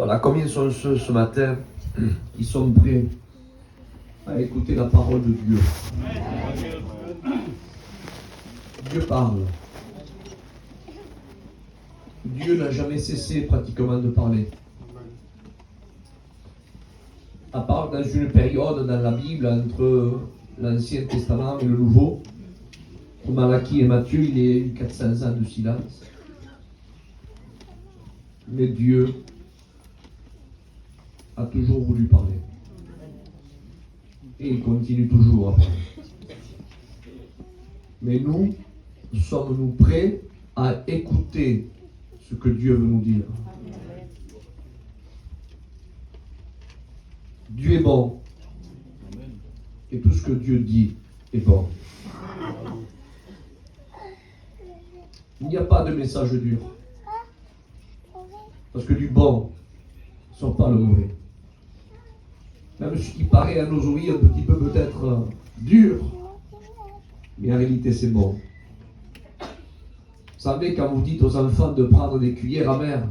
Voilà, combien sont ceux ce matin qui sont prêts à écouter la parole de Dieu? Dieu parle. Dieu n'a jamais cessé pratiquement de parler. À part dans une période dans la Bible entre l'Ancien Testament et le Nouveau, pour Malachie et Matthieu, il y a eu 400 ans de silence. Mais Dieu a toujours voulu parler. Et il continue toujours à parler. Mais nous, sommes-nous prêts à écouter ce que Dieu veut nous dire? Dieu est bon. Et tout ce que Dieu dit est bon. Il n'y a pas de message dur. Parce que du bon ne sont pas le mauvais. Même ce qui paraît à nos oreilles un petit peu peut-être dur, mais en réalité c'est bon. Vous savez, quand vous dites aux enfants de prendre des cuillères amères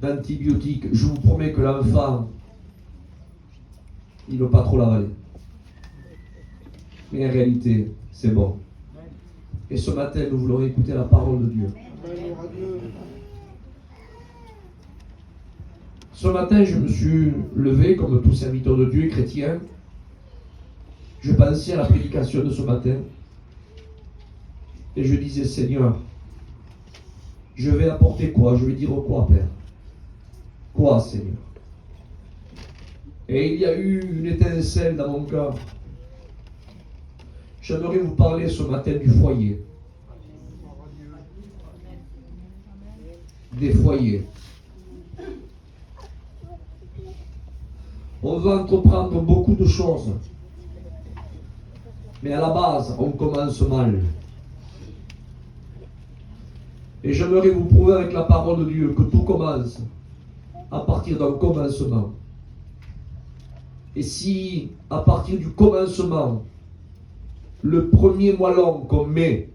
d'antibiotiques, je vous promets que l'enfant, il ne veut pas trop l'avaler. Mais en réalité, c'est bon. Et ce matin, nous voulons écouter la parole de Dieu. Ce matin, je me suis levé comme tout serviteur de Dieu chrétien. Je pensais à la prédication de ce matin. Et je disais, Seigneur, je vais apporter quoi? Je vais dire quoi, Père? Quoi, Seigneur? Et il y a eu une étincelle dans mon cœur. J'aimerais vous parler ce matin du foyer. Des foyers. On va entreprendre beaucoup de choses. Mais à la base, on commence mal. Et j'aimerais vous prouver avec la parole de Dieu que tout commence à partir d'un commencement. Et si, à partir du commencement, le premier moellon qu'on met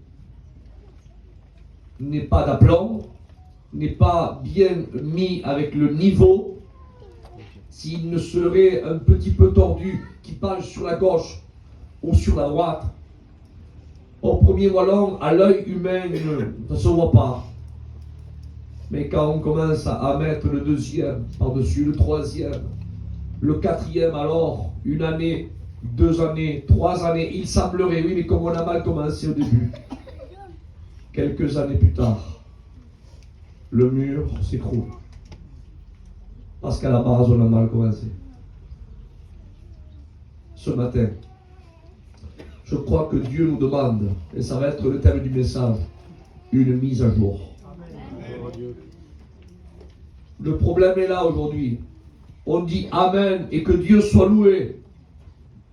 n'est pas d'aplomb, n'est pas bien mis avec le niveau, s'il ne serait un petit peu tordu, qui penche sur la gauche ou sur la droite, au premier moellon, à l'œil humain, ça ne se voit pas. Mais quand on commence à mettre le deuxième par-dessus, le troisième, le quatrième, alors, une année, 2 années, 3 années, il semblerait, oui, mais comme on a mal commencé au début, quelques années plus tard, le mur s'écroule. Parce qu'à la base, on a mal commencé. Ce matin, je crois que Dieu nous demande, et ça va être le thème du message, une mise à jour. Le problème est là aujourd'hui. On dit Amen et que Dieu soit loué.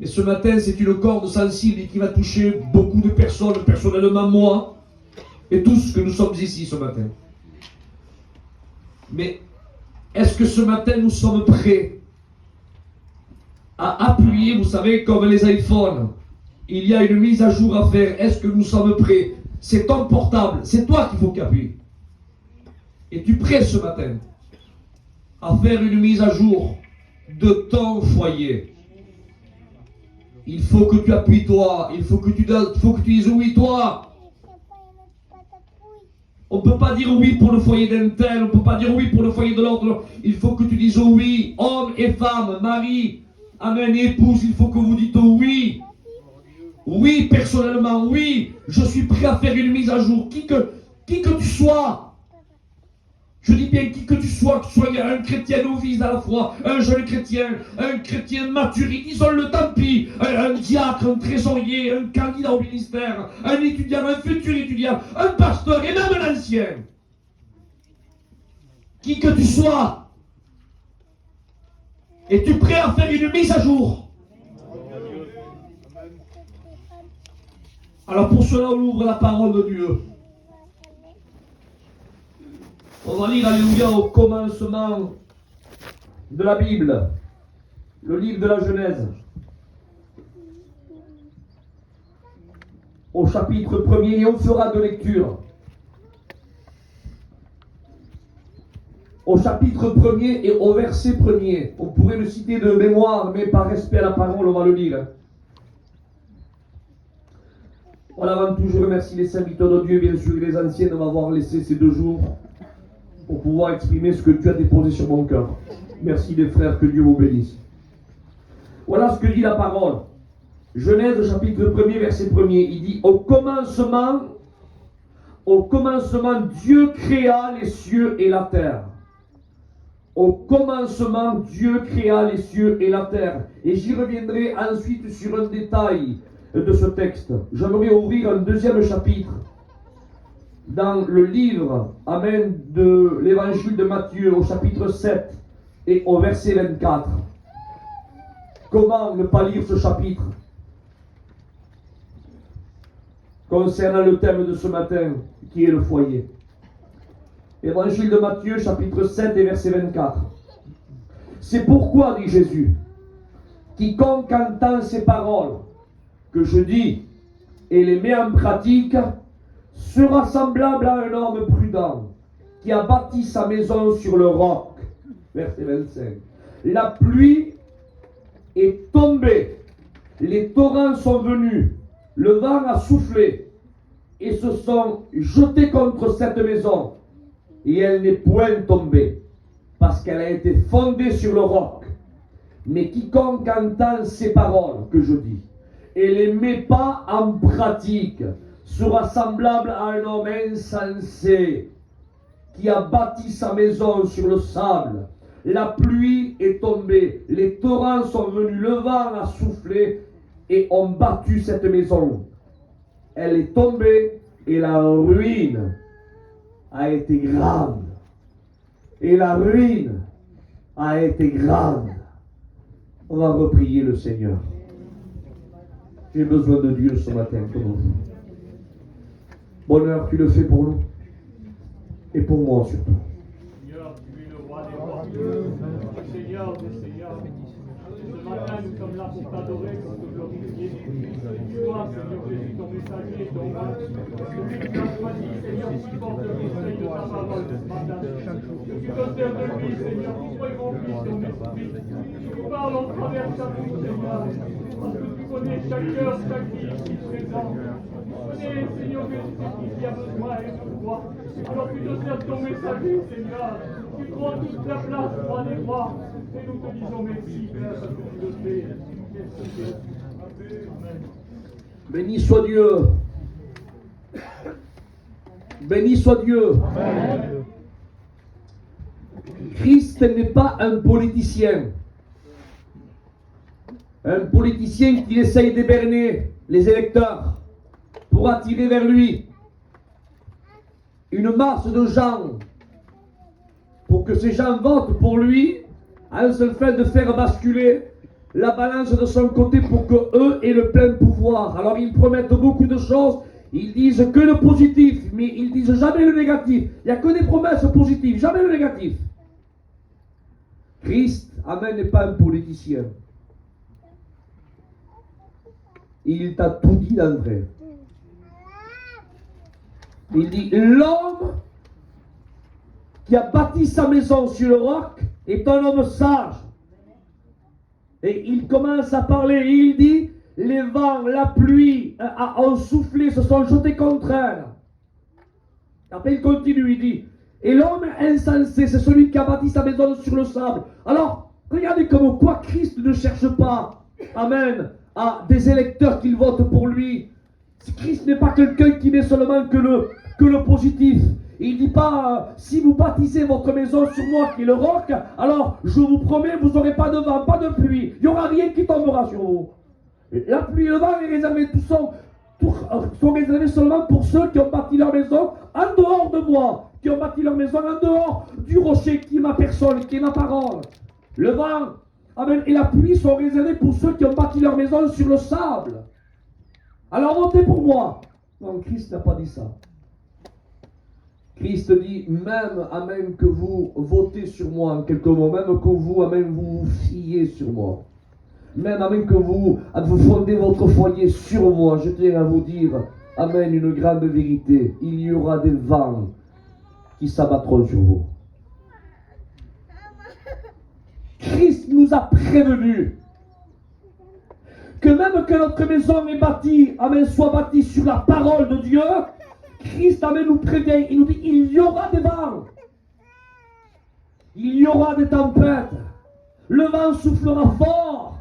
Mais ce matin, c'est une corde sensible qui va toucher beaucoup de personnes, personnellement moi, et tous que nous sommes ici ce matin. Mais est-ce que ce matin, nous sommes prêts à appuyer, vous savez, comme les iPhones, il y a une mise à jour à faire. Est-ce que nous sommes prêts? C'est ton portable, c'est toi qu'il faut qu'appuie. Es-tu prêt ce matin à faire une mise à jour de ton foyer? Il faut que tu appuies toi, il faut que tu dises oui toi. On ne peut pas dire oui pour le foyer d'un tel, on ne peut pas dire oui pour le foyer de l'autre. Il faut que tu dises oui, homme et femme, mari, amen, épouse, il faut que vous dites oui. Oui, personnellement, oui, je suis prêt à faire une mise à jour. Qui que tu sois. Je dis bien qui que tu sois un chrétien novice à la foi, un jeune chrétien, un chrétien mature, disons-le, tant pis, un diacre, un trésorier, un candidat au ministère, un étudiant, un futur étudiant, un pasteur et même un ancien. Qui que tu sois, es-tu prêt à faire une mise à jour? Alors pour cela, on ouvre la parole de Dieu. On va lire, alléluia, au commencement de la Bible, le livre de la Genèse, au chapitre 1er, et on fera 2 lectures. au chapitre 1er et au verset 1er. On pourrait le citer de mémoire, mais par respect à la parole, on va le lire. Voilà, avant tout, je remercie les serviteurs de Dieu, bien sûr, et les anciens de m'avoir laissé ces 2 jours pour pouvoir exprimer ce que Dieu a déposé sur mon cœur. Merci les frères, que Dieu vous bénisse. Voilà ce que dit la parole. Genèse chapitre 1er, verset 1er. Il dit, au commencement, Dieu créa les cieux et la terre. Au commencement, Dieu créa les cieux et la terre. Et j'y reviendrai ensuite sur un détail de ce texte. J'aimerais ouvrir un 2e chapitre dans le livre, amen, de l'évangile de Matthieu, au chapitre 7 et au verset 24. Comment ne pas lire ce chapitre concernant le thème de ce matin, qui est le foyer? Évangile de Matthieu, chapitre 7 et verset 24. C'est pourquoi, dit Jésus, quiconque entend ces paroles que je dis et les met en pratique sera semblable à un homme prudent qui a bâti sa maison sur le roc. Verset 25. La pluie est tombée, les torrents sont venus, le vent a soufflé et se sont jetés contre cette maison, et elle n'est point tombée, parce qu'elle a été fondée sur le roc. Mais quiconque entend ces paroles que je dis, et les met pas en pratique, sera semblable à un homme insensé, qui a bâti sa maison sur le sable. La pluie est tombée, les torrents sont venus, le vent a soufflé, et ont battu cette maison. Elle est tombée, et la ruine a été grande. Et la ruine a été grande. On va reprier le Seigneur. J'ai besoin de Dieu ce matin pour nous. Bonheur, tu le fais pour nous. Et pour moi surtout. Seigneur, tu es le roi des rois. Seigneur des seigneurs. Ce matin, nous sommes là pour t'adorer, pour te glorifier. Toi, Seigneur Jésus, ton messager et ton roi. Celui qui t'a choisi, Seigneur, qui porte le conseil de ta parole ce matin. Que tu te sers de lui, Seigneur, qui soit rempli de ton esprit. Tu nous parles en travers chaque jour, Seigneur. Parce que tu connais chaque cœur, chaque vie ici présent. Tu connais, Seigneur Jésus, qui a besoin de toi. Alors tu te sers de ton messager, Seigneur. Tu prends toute la place, roi des rois. Et nous te disons merci, Père, parce que tu le fais. Merci, Jésus. Amen. Béni soit Dieu. Béni soit Dieu. Amen. Christ n'est pas un politicien. Un politicien qui essaye d'éberner les électeurs pour attirer vers lui une masse de gens pour que ces gens votent pour lui à un seul fait de faire basculer la balance de son côté pour que eux aient le plein pouvoir. Alors ils promettent beaucoup de choses, ils disent que le positif, mais ils disent jamais le négatif. Il n'y a que des promesses positives, jamais le négatif. Christ, amen, n'est pas un politicien. Il t'a tout dit d'André. Il dit, l'homme qui a bâti sa maison sur le roc est un homme sage. Et il commence à parler, et il dit, les vents, la pluie ont soufflé, se sont jetés contre elle. Après il continue, il dit, et l'homme insensé, c'est celui qui a bâti sa maison sur le sable. Alors, regardez comme quoi Christ ne cherche pas, amen, à des électeurs qui votent pour lui. Christ n'est pas quelqu'un qui met seulement que le positif. Il ne dit pas, si vous bâtissez votre maison sur moi qui est le roc, alors je vous promets, vous n'aurez pas de vent, pas de pluie. Il n'y aura rien qui tombera sur vous. La pluie et le vent est réservé, sont réservés seulement pour ceux qui ont bâti leur maison en dehors de moi, qui ont bâti leur maison en dehors du rocher qui est ma personne, qui est ma parole. Le vent, amen, et la pluie sont réservés pour ceux qui ont bâti leur maison sur le sable. Alors votez pour moi. Non, Christ n'a pas dit ça. Christ dit, même, amen, que vous votez sur moi en quelques mots, même que vous, amen, vous fiez sur moi. Même, amen, que vous fondez votre foyer sur moi, je tiens à vous dire, amen, une grande vérité. Il y aura des vents qui s'abattront sur vous. nous a prévenus que même que notre maison est bâtie, amen, soit bâtie sur la parole de Dieu, Christ, amen, nous prévient, il nous dit, il y aura des vents, il y aura des tempêtes, le vent soufflera fort,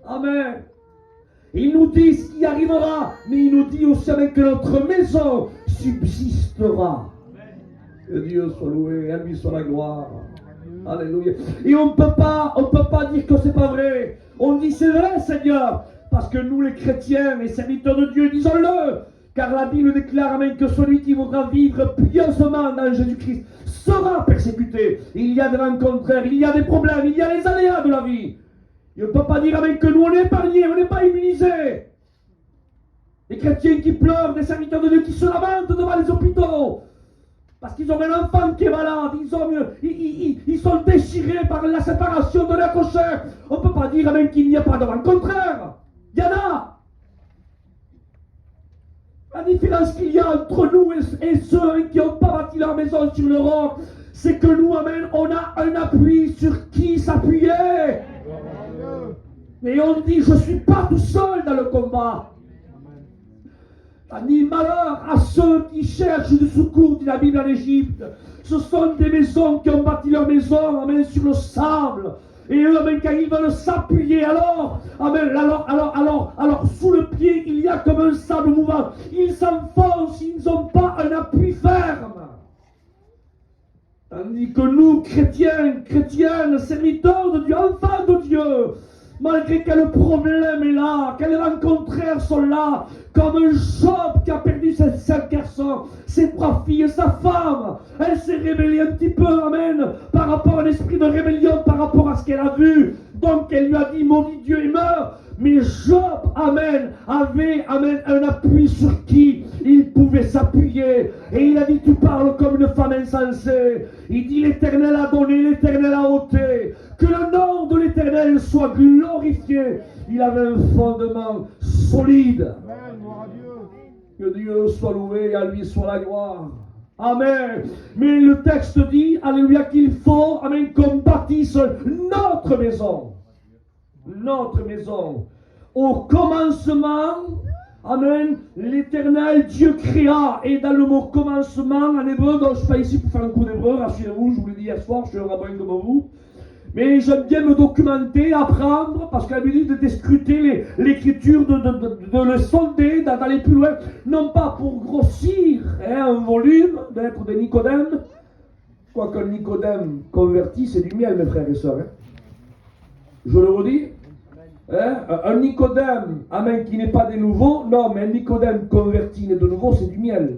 amen. Il nous dit ce qui arrivera, mais il nous dit aussi amen, que notre maison subsistera. Que Dieu soit loué, à lui soit la gloire. Alléluia. Et on ne peut pas dire que c'est pas vrai. On dit c'est vrai, Seigneur, parce que nous les chrétiens, les serviteurs de Dieu, disons-le, car la Bible déclare amen, que celui qui voudra vivre pieusement dans Jésus-Christ sera persécuté. Il y a des vents contraires, il y a des problèmes, il y a les aléas de la vie. Il ne peut pas dire amen, que nous on est épargnés, on n'est pas immunisés. Les chrétiens qui pleurent, des serviteurs de Dieu qui se lamentent devant les hôpitaux parce qu'ils ont un enfant qui est malade, ils sont déchirés par la séparation de leur chair. On ne peut pas dire amen, qu'il n'y a pas de vent contraire. Il y en a. La différence qu'il y a entre nous et ceux qui n'ont pas bâti leur maison sur le roc, c'est que nous, amen, on a un appui sur qui s'appuyer. Et on dit, je ne suis pas tout seul dans le combat. Ni malheur à ceux qui cherchent du secours, dit la Bible en Égypte. Ce sont des maisons qui ont bâti leur maison, amen, sur le sable. Et eux, amen, quand ils veulent s'appuyer, alors, amen, alors, sous le pied, il y a comme un sable mouvant. Ils s'enfoncent, ils n'ont pas un appui ferme. Tandis que nous, chrétiennes, serviteurs de Dieu, enfants de Dieu, malgré que le problème est là, que les vents contraires sont là, comme un Job qui a perdu ses 5 garçons, ses 3 filles, sa femme, elle s'est rébellée un petit peu, amen, par rapport à l'esprit de rébellion, par rapport à ce qu'elle a vu. Donc elle lui a dit, maudit Dieu et meurt. Mais Job, amen, avait, amen, un appui sur qui il pouvait s'appuyer. Et il a dit, tu parles comme une femme insensée. Il dit, l'Éternel a donné, l'Éternel a ôté. Que le nom de l'Éternel soit glorifié. Il avait un fondement solide. Que Dieu soit loué, à lui soit la gloire. Amen. Mais le texte dit, alléluia, qu'il faut, amen, qu'on bâtisse notre maison. Notre maison. Au commencement, amen, l'Éternel Dieu créa. Et dans le mot commencement, en hébreu, donc je ne suis pas ici pour faire un coup d'hébreu, rassurez-vous, je vous l'ai dit hier soir, je suis un rabbin comme vous. Mais j'aime bien me documenter, apprendre, parce qu'elle me dit de scruter l'écriture, de le sonder, d'aller plus loin, non pas pour grossir un volume, d'être des Nicodèmes, quoique un Nicodème converti, c'est du miel, mes frères et sœurs. Je le redis, un Nicodème, amen, qui n'est pas des nouveaux, non, mais un Nicodème converti, né de nouveau, c'est du miel.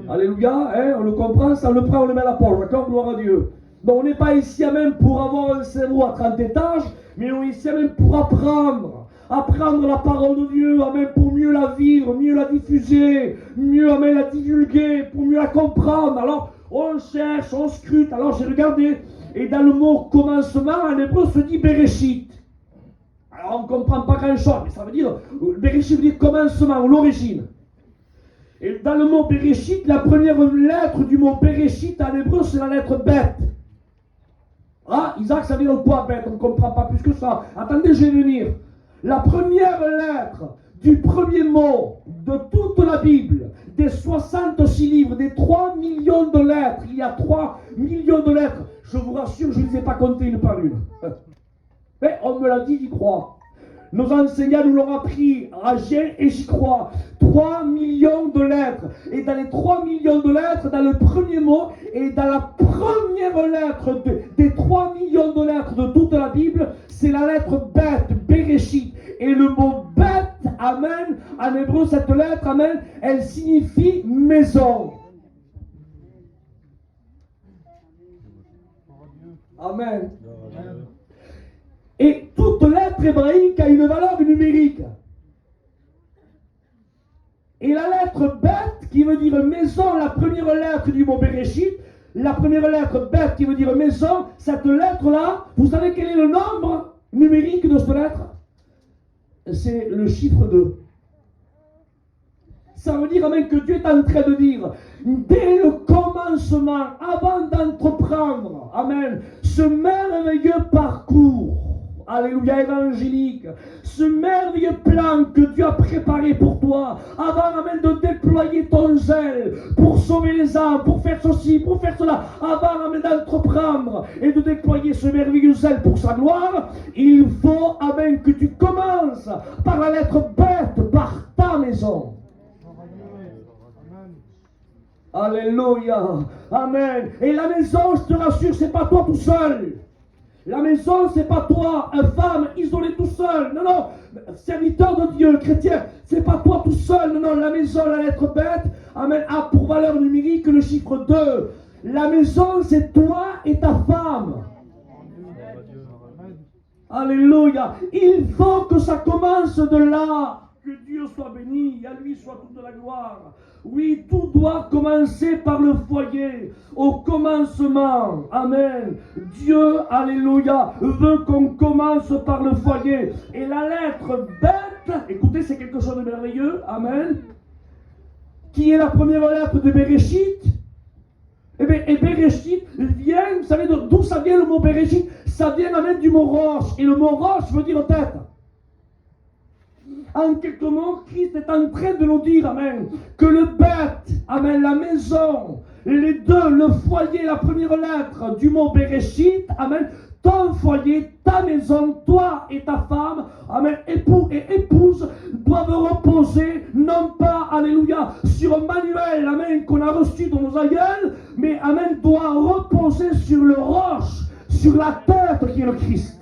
Alléluia, on le comprend, ça on le prend, on le met à la poche, d'accord, gloire à Dieu. Donc on n'est pas ici même pour avoir un cerveau à 30 étages, mais on est ici même pour apprendre la parole de Dieu, amen, pour mieux la vivre, mieux la diffuser, mieux, amen, la divulguer, pour mieux la comprendre. Alors on cherche, on scrute. Alors j'ai regardé, et dans le mot commencement, en hébreu se dit Bereshit. Alors on ne comprend pas grand chose, mais ça veut dire, Bereshit veut dire commencement, ou l'origine. Et dans le mot Bereshit, la première lettre du mot Bereshit en hébreu, c'est la lettre Bet. Ah, Isaac, ça veut dire quoi, bête? On ne comprend pas plus que ça. Attendez, je vais venir. La première lettre du premier mot de toute la Bible, des 66 livres, des 3 millions de lettres, il y a 3 millions de lettres. Je vous rassure, je ne les ai pas comptées une par une. Mais on me l'a dit, j'y crois. Nos enseignants nous l'ont appris à Gien et j'y crois. 3 millions de lettres. Et dans les 3 millions de lettres, dans le premier mot, et dans la première lettre des 3 millions de lettres de toute la Bible, c'est la lettre Bet, Bereshit. Et le mot Bet, amen, en hébreu, cette lettre, amen, elle signifie maison. Amen. Et toute lettre hébraïque a une valeur numérique. Et la lettre Bet, qui veut dire maison, la première lettre du mot Bereshit, la première lettre Bet, qui veut dire maison, cette lettre-là, vous savez quel est le nombre numérique de cette lettre? C'est le chiffre 2. Ça veut dire même que Dieu est en train de dire, dès le commencement, avant d'entreprendre, amen, ce merveilleux parcours, alléluia, évangélique, ce merveilleux plan que Dieu a préparé pour toi, avant, amen, de déployer ton zèle pour sauver les âmes, pour faire ceci, pour faire cela, avant, amen, d'entreprendre et de déployer ce merveilleux zèle pour sa gloire, il faut, amen, que tu commences par la lettre bête, par ta maison. Alléluia, amen. Et la maison, je te rassure, c'est pas toi tout seul. La maison, c'est pas toi, une femme isolée tout seul. Non, non, serviteur de Dieu, chrétien, c'est pas toi tout seul. Non, non, la maison, la lettre bête, amen, a pour valeur numérique le chiffre 2. La maison, c'est toi et ta femme. Alléluia. Il faut que ça commence de là. Que Dieu soit béni, à lui soit toute la gloire. Oui, tout doit commencer par le foyer, au commencement. Amen. Dieu, alléluia, veut qu'on commence par le foyer. Et la lettre bête, écoutez, c'est quelque chose de merveilleux. Amen. Qui est la première lettre de Bereshit? Eh bien, et Bereshit vient, vous savez d'où ça vient le mot Bereshit? Ça vient, amen, du mot roche. Et le mot roche veut dire tête. En quelques mots, Christ est en train de nous dire, amen, que le bête, amen, la maison, les deux, le foyer, la première lettre du mot Bereshit, amen, ton foyer, ta maison, toi et ta femme, amen, époux et épouse, doivent reposer, non pas, alléluia, sur un manuel, amen, qu'on a reçu dans nos aïeuls, mais, amen, doit reposer sur le roche, sur la tête qui est le Christ.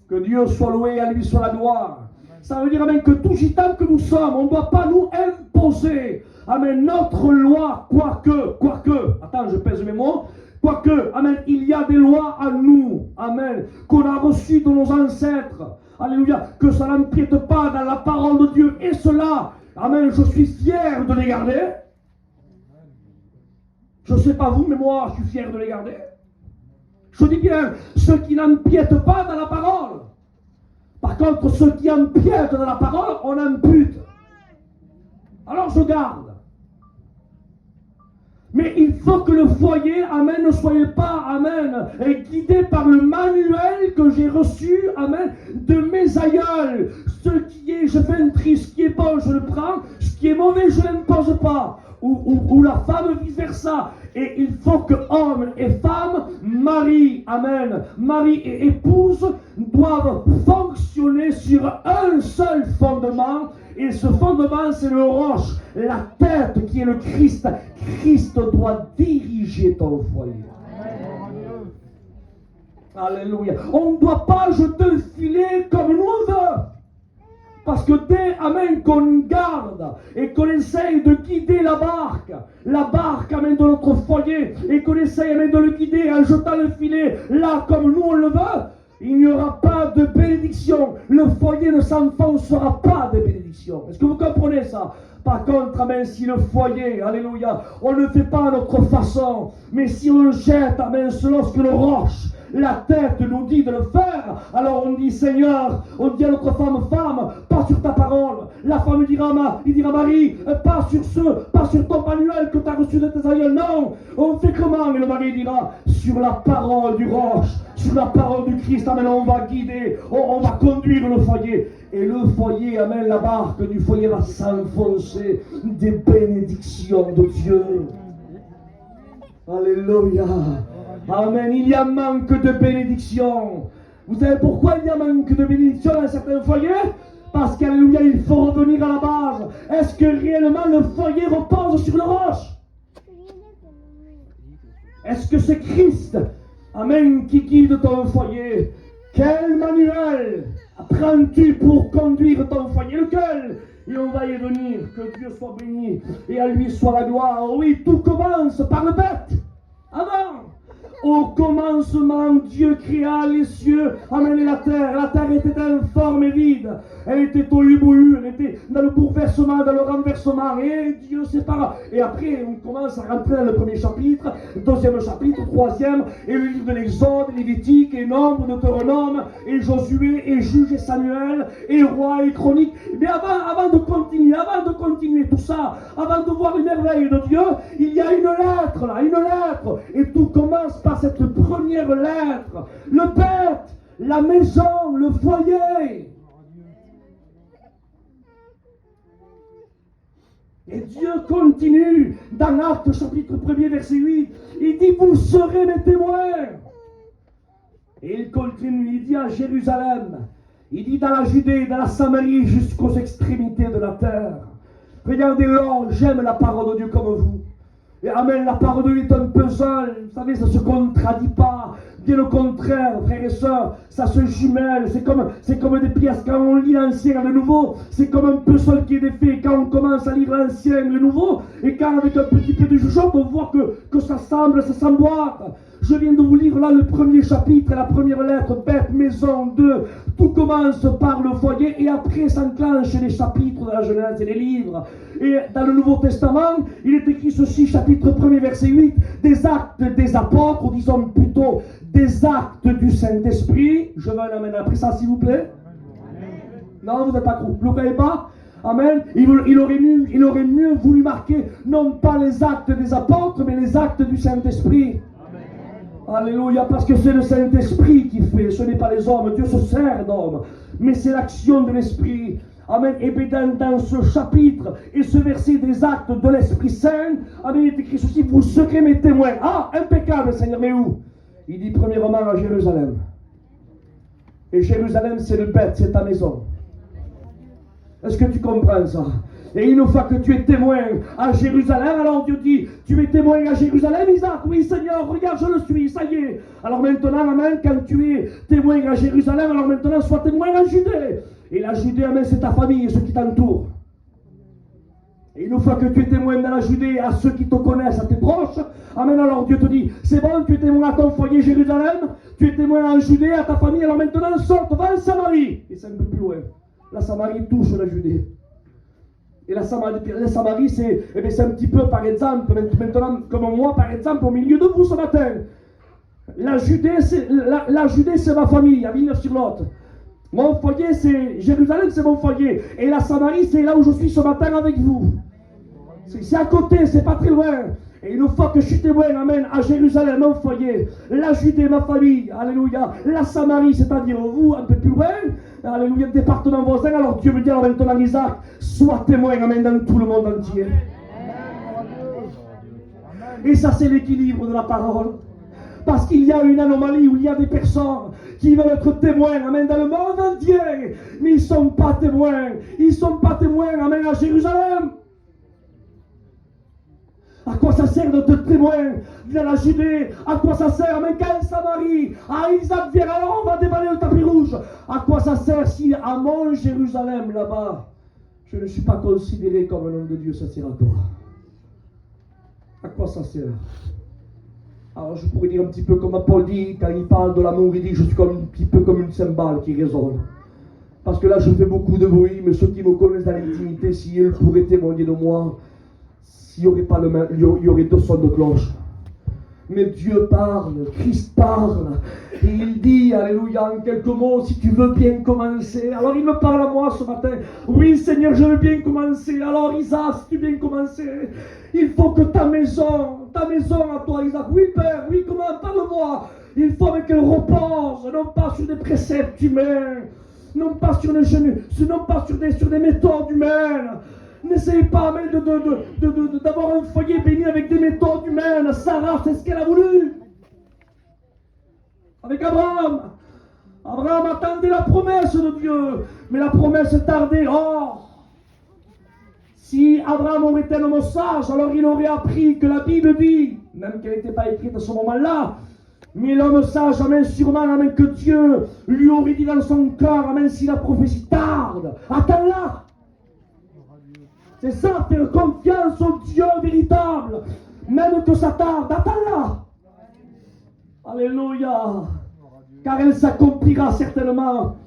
Que Dieu soit loué, à lui soit la gloire. Ça veut dire, amen, que tout gitan que nous sommes, on ne doit pas nous imposer, amen, notre loi, quoique, attends, je pèse mes mots, quoique, amen, il y a des lois à nous, amen, qu'on a reçues de nos ancêtres, alléluia, que ça n'empiète pas dans la parole de Dieu, et cela, amen, je suis fier de les garder. Je ne sais pas vous, mais moi, je suis fier de les garder. Je dis bien, ceux qui n'empiètent pas dans la parole. Par contre, ceux qui empiètent dans la parole, on impute. Alors je garde. Mais il faut que le foyer, amen, ne soit pas, amen, guidé par le manuel que j'ai reçu, amen, de mes aïeuls. Ce qui est, je fais un tri, ce qui est bon, je le prends, ce qui est mauvais, je ne l'impose pas. Ou la femme vice-versa. Et il faut que hommes et femmes, mari, amen, mari et épouse doivent fonctionner sur un seul fondement. Et ce fondement, c'est le roche, la tête qui est le Christ. Christ doit diriger ton foyer. Alléluia. On ne doit pas jeter le filet comme nous on veut. Parce que dès, amen, qu'on garde et qu'on essaye de guider la barque, amen, de notre foyer, et qu'on essaye, amen, de le guider en jetant le filet là comme nous on le veut, il n'y aura pas de bénédiction. Le foyer ne s'enfoncera pas de bénédiction. Est-ce que vous comprenez ça? Par contre, amen, si le foyer, alléluia, on ne le fait pas à notre façon, mais si on le jette, amen, selon ce que le roche, la tête nous dit de le faire, alors on dit Seigneur, on dit à notre femme, pas sur ta parole. La femme dira, il dira Marie, pas sur ton manuel que tu as reçu de tes aïeuls, non. On fait comment? Et le mari dira, sur la parole du roche, sur la parole du Christ, amen, on va guider, on va conduire le foyer. Et le foyer, amen, la barque du foyer va s'enfoncer des bénédictions de Dieu. Alléluia. Amen. Il y a manque de bénédiction. Vous savez pourquoi il y a manque de bénédiction dans certains foyers? Parce qu'alléluia, il faut revenir à la base. Est-ce que réellement le foyer repose sur le roche? Est-ce que c'est Christ, amen, qui guide ton foyer? Quel manuel apprends-tu pour conduire ton foyer? Lequel? Et on va y venir. Que Dieu soit béni et à lui soit la gloire. Oui, tout commence par le bête. Avant. Au commencement, Dieu créa les cieux, amen, et la terre. La terre était informe et vide. Elle était au hubohu, elle était dans le bouleversement, dans le renversement. Et Dieu sépara. Et après, on commence à rentrer dans le premier chapitre, deuxième chapitre, troisième, et le livre de l'Exode, Lévitique, et Nombre, Deutéronome, et Josué, et Juge, et Samuel, et Roi, et Chronique. Mais avant de continuer tout ça, avant de voir les merveilles de Dieu, il y a une lettre là, une lettre. Et tout commence par cette première lettre. Le bête, la maison, le foyer. Et Dieu continue dans Actes chapitre 1er verset 8. Il dit, vous serez mes témoins. Et il continue, il dit à Jérusalem, il dit dans la Judée, dans la Samarie, jusqu'aux extrémités de la terre. Regardez là, j'aime la parole de Dieu comme vous. Et amen, la parole de Dieu est un puzzle. Vous savez, ça ne se contradit pas. Bien au contraire, frères et sœurs, ça se jumelle. C'est comme des pièces. Quand on lit l'Ancien et le Nouveau, c'est comme un puzzle qui est défait. Quand on commence à lire l'Ancien et le Nouveau, et quand avec un petit peu de jugement, on voit que ça s'emboîte. Je viens de vous lire là le premier chapitre, la première lettre, bête, maison, 2. Tout commence par le foyer et après s'enclenchent les chapitres de la Genèse et les livres. Et dans le Nouveau Testament, il est écrit ceci, chapitre 1er, verset 8, des actes des apôtres, ou disons plutôt des actes du Saint-Esprit. Je veux un amen après ça, s'il vous plaît. Non, vous n'êtes pas vous ne le croyez pas? Amen. Il aurait mieux voulu marquer non pas les actes des apôtres, mais les actes du Saint-Esprit. Alléluia, parce que c'est le Saint-Esprit qui fait, ce n'est pas les hommes. Dieu se sert d'hommes, mais c'est l'action de l'Esprit. Amen. Et bien dans ce chapitre et ce verset des actes de l'Esprit Saint, amen, il est écrit ceci, vous serez mes témoins. Ah, impeccable, Seigneur, mais où? Il dit premièrement à Jérusalem. Et Jérusalem, c'est le bête, c'est ta maison. Est-ce que tu comprends ça? Et une fois que tu es témoin à Jérusalem, alors Dieu dit, tu es témoin à Jérusalem, Isaac? Oui, Seigneur, regarde, je le suis, ça y est. Alors maintenant, amen, quand tu es témoin à Jérusalem, alors maintenant, sois témoin en Judée. Et la Judée, amen, c'est ta famille et ceux qui t'entourent. Et une fois que tu es témoin dans la Judée à ceux qui te connaissent, à tes proches, amen, alors Dieu te dit, c'est bon, tu es témoin à ton foyer Jérusalem, tu es témoin en Judée, à ta famille, alors maintenant, sorte, va en Samarie. Et c'est un peu plus loin. La Samarie touche la Judée. Et la Samarie, c'est un petit peu, par exemple, maintenant, comme moi, par exemple, au milieu de vous ce matin. La Judée, c'est ma famille, à Villeneuve-sur-Lot. Mon foyer, c'est Jérusalem, c'est mon foyer. Et la Samarie, c'est là où je suis ce matin avec vous. C'est à côté, c'est pas très loin. Et une fois que je suis témoin, amen, à Jérusalem, mon foyer, la Judée, ma famille, alléluia, la Samarie, c'est-à-dire vous, un peu plus loin, alléluia, département voisin, alors Dieu me dit alors maintenant, Isaac, sois témoin, amen, dans tout le monde entier. Et ça, c'est l'équilibre de la parole. Parce qu'il y a une anomalie où il y a des personnes qui veulent être témoins, amen, dans le monde entier, mais ils ne sont pas témoins. Ils ne sont pas témoins, amen, à Jérusalem. À quoi ça sert de te témoin dans la Judée? À quoi ça sert, amen, qu'à Samarie? Ah, Isaac, viens, alors on va déballer le tapis rouge. À quoi ça sert si à mon Jérusalem, là-bas, je ne suis pas considéré comme un homme de Dieu? Ça sert à quoi? À quoi ça sert? Alors je pourrais dire un petit peu comme Paul dit, quand il parle de l'amour, il dit je suis comme un petit peu comme une cymbale qui résonne. Parce que là je fais beaucoup de bruit, mais ceux qui me connaissent dans l'intimité, si ils pourraient témoigner de moi, s'il n'y aurait pas il y aurait 2 sons de cloche. Mais Dieu parle, Christ parle, et il dit, alléluia, en quelques mots, si tu veux bien commencer. Alors il me parle à moi ce matin, oui Seigneur, je veux bien commencer. Alors Isaac, si tu veux bien commencer, il faut que ta maison à toi Isaac, oui Père, oui comment, parle-moi. Il faut qu'elle repose, non pas sur des préceptes humains, non pas sur des méthodes humaines. N'essayez pas même d'avoir un foyer béni avec des méthodes humaines. Sarah, c'est ce qu'elle a voulu. Avec Abraham. Abraham attendait la promesse de Dieu. Mais la promesse tardait. Oh! Si Abraham aurait été un homme sage, alors il aurait appris que la Bible dit, même qu'elle n'était pas écrite à ce moment-là, mais l'homme sage, amen, sûrement, amen, que Dieu lui aurait dit dans son cœur, amen, si la prophétie tarde, attends-la. C'est ça, faire confiance au Dieu véritable. Même que ça tarde, attends-la. Alléluia. Car elle s'accomplira certainement.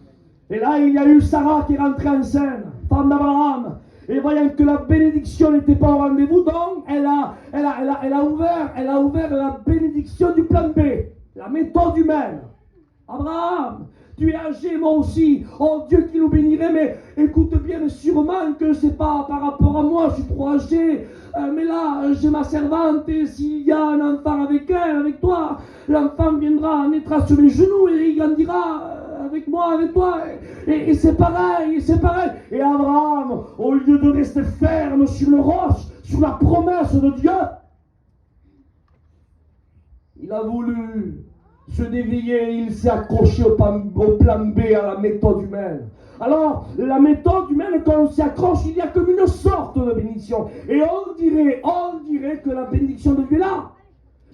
Et là, il y a eu Sarah qui est rentrée en scène, femme d'Abraham. Et voyant que la bénédiction n'était pas au rendez-vous, donc elle a ouvert la bénédiction du plan B, la méthode humaine. Abraham, tu es âgé, moi aussi. Oh Dieu qui nous bénirait, mais écoute bien, mais sûrement que c'est pas par rapport à moi, je suis trop âgé. Mais là, j'ai ma servante, et s'il y a un enfant avec elle, avec toi, l'enfant naîtra sur mes genoux et il grandira avec moi. Et c'est pareil, c'est pareil. Et Abraham, au lieu de rester ferme sur le roche, sur la promesse de Dieu, il a voulu se dévier, il s'est accroché au plan B, à la méthode humaine. Alors, la méthode humaine, quand on s'y accroche, il y a comme une sorte de bénédiction. Et on dirait que la bénédiction de Dieu est là.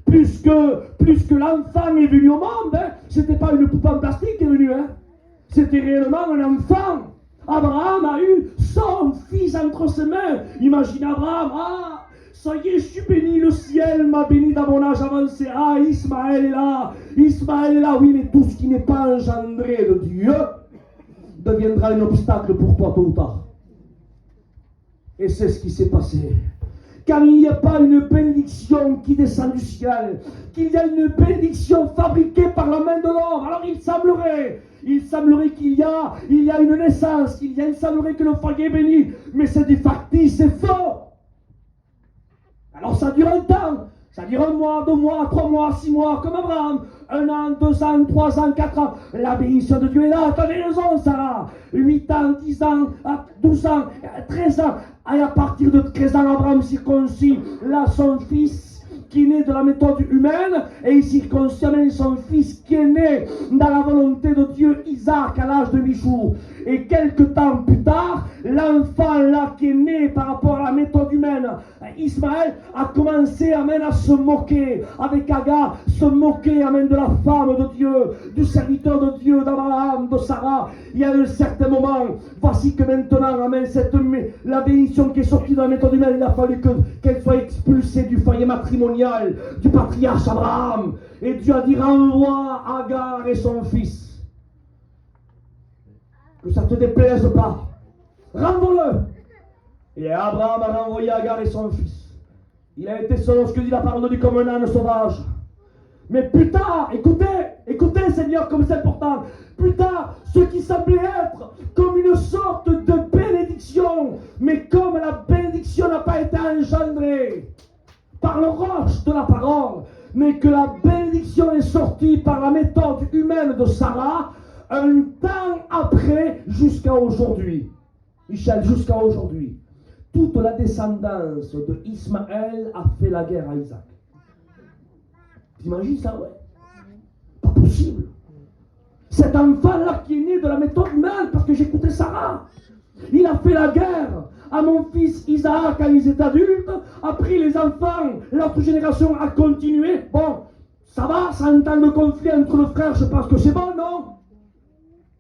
Puisque l'enfant est venu au monde, hein, c'était pas une poupée en plastique qui est venue, hein. C'était réellement un enfant. Abraham a eu son fils entre ses mains. Imagine Abraham, ça y est, je suis béni, le ciel m'a béni dans mon âge avancé. Ismaël est là, oui, mais tout ce qui n'est pas engendré de Dieu deviendra un obstacle pour toi tôt ou tard. Et c'est ce qui s'est passé. Car il n'y a pas une bénédiction qui descend du ciel, qu'il y a une bénédiction fabriquée par la main de l'homme. Alors il semblerait qu'il y a une naissance, il semblerait que le foyer est béni, mais c'est du factice, c'est faux. Alors ça dure un temps, ça dure 1 mois, 2 mois, 3 mois, 6 mois, comme Abraham, 1 an, 2 ans, 3 ans, 4 ans. La bénédiction de Dieu est là, t'avais raison, Sarah. 8 ans, 10 ans, 12 ans, 13 ans. Et à partir de 13 ans, Abraham circoncis là son fils qui est né de la méthode humaine, et il circoncis même son fils qui est né dans la volonté de Dieu, Isaac, à l'âge de 8 jours. Et quelque temps plus tard, l'enfant là qui est né par rapport à la méthode humaine, Ismaël, a commencé à se moquer avec Agar, se moquer de la femme de Dieu, du serviteur de Dieu, d'Abraham, de Sarah. Il y a un certain moment, voici que maintenant, la bénédiction qui est sortie de la méthode humaine, il a fallu qu'elle soit expulsée du foyer matrimonial du patriarche Abraham. Et Dieu a dit, renvoie Agar et son fils. Que ça ne te déplaise pas, renvoie-le. Et Abraham a renvoyé Agar et son fils. Il a été selon ce que dit la parole de Dieu comme un âne sauvage. Mais plus tard, écoutez Seigneur comme c'est important, plus tard, ce qui semblait être comme une sorte de bénédiction, mais comme la bénédiction n'a pas été engendrée par le roche de la parole, mais que la bénédiction est sortie par la méthode humaine de Sarah, un temps après, jusqu'à aujourd'hui. Michel, jusqu'à aujourd'hui. Toute la descendance de Ismaël a fait la guerre à Isaac. T'imagines ça, ouais? Pas possible. Cet enfant-là qui est né de la méthode humaine, parce que j'écoutais Sarah, il a fait la guerre à mon fils Isaac quand ils étaient adultes. Après les enfants, l'autre génération a continué. Bon, ça va, 100 ans de conflit entre le frère, je pense que c'est bon, non?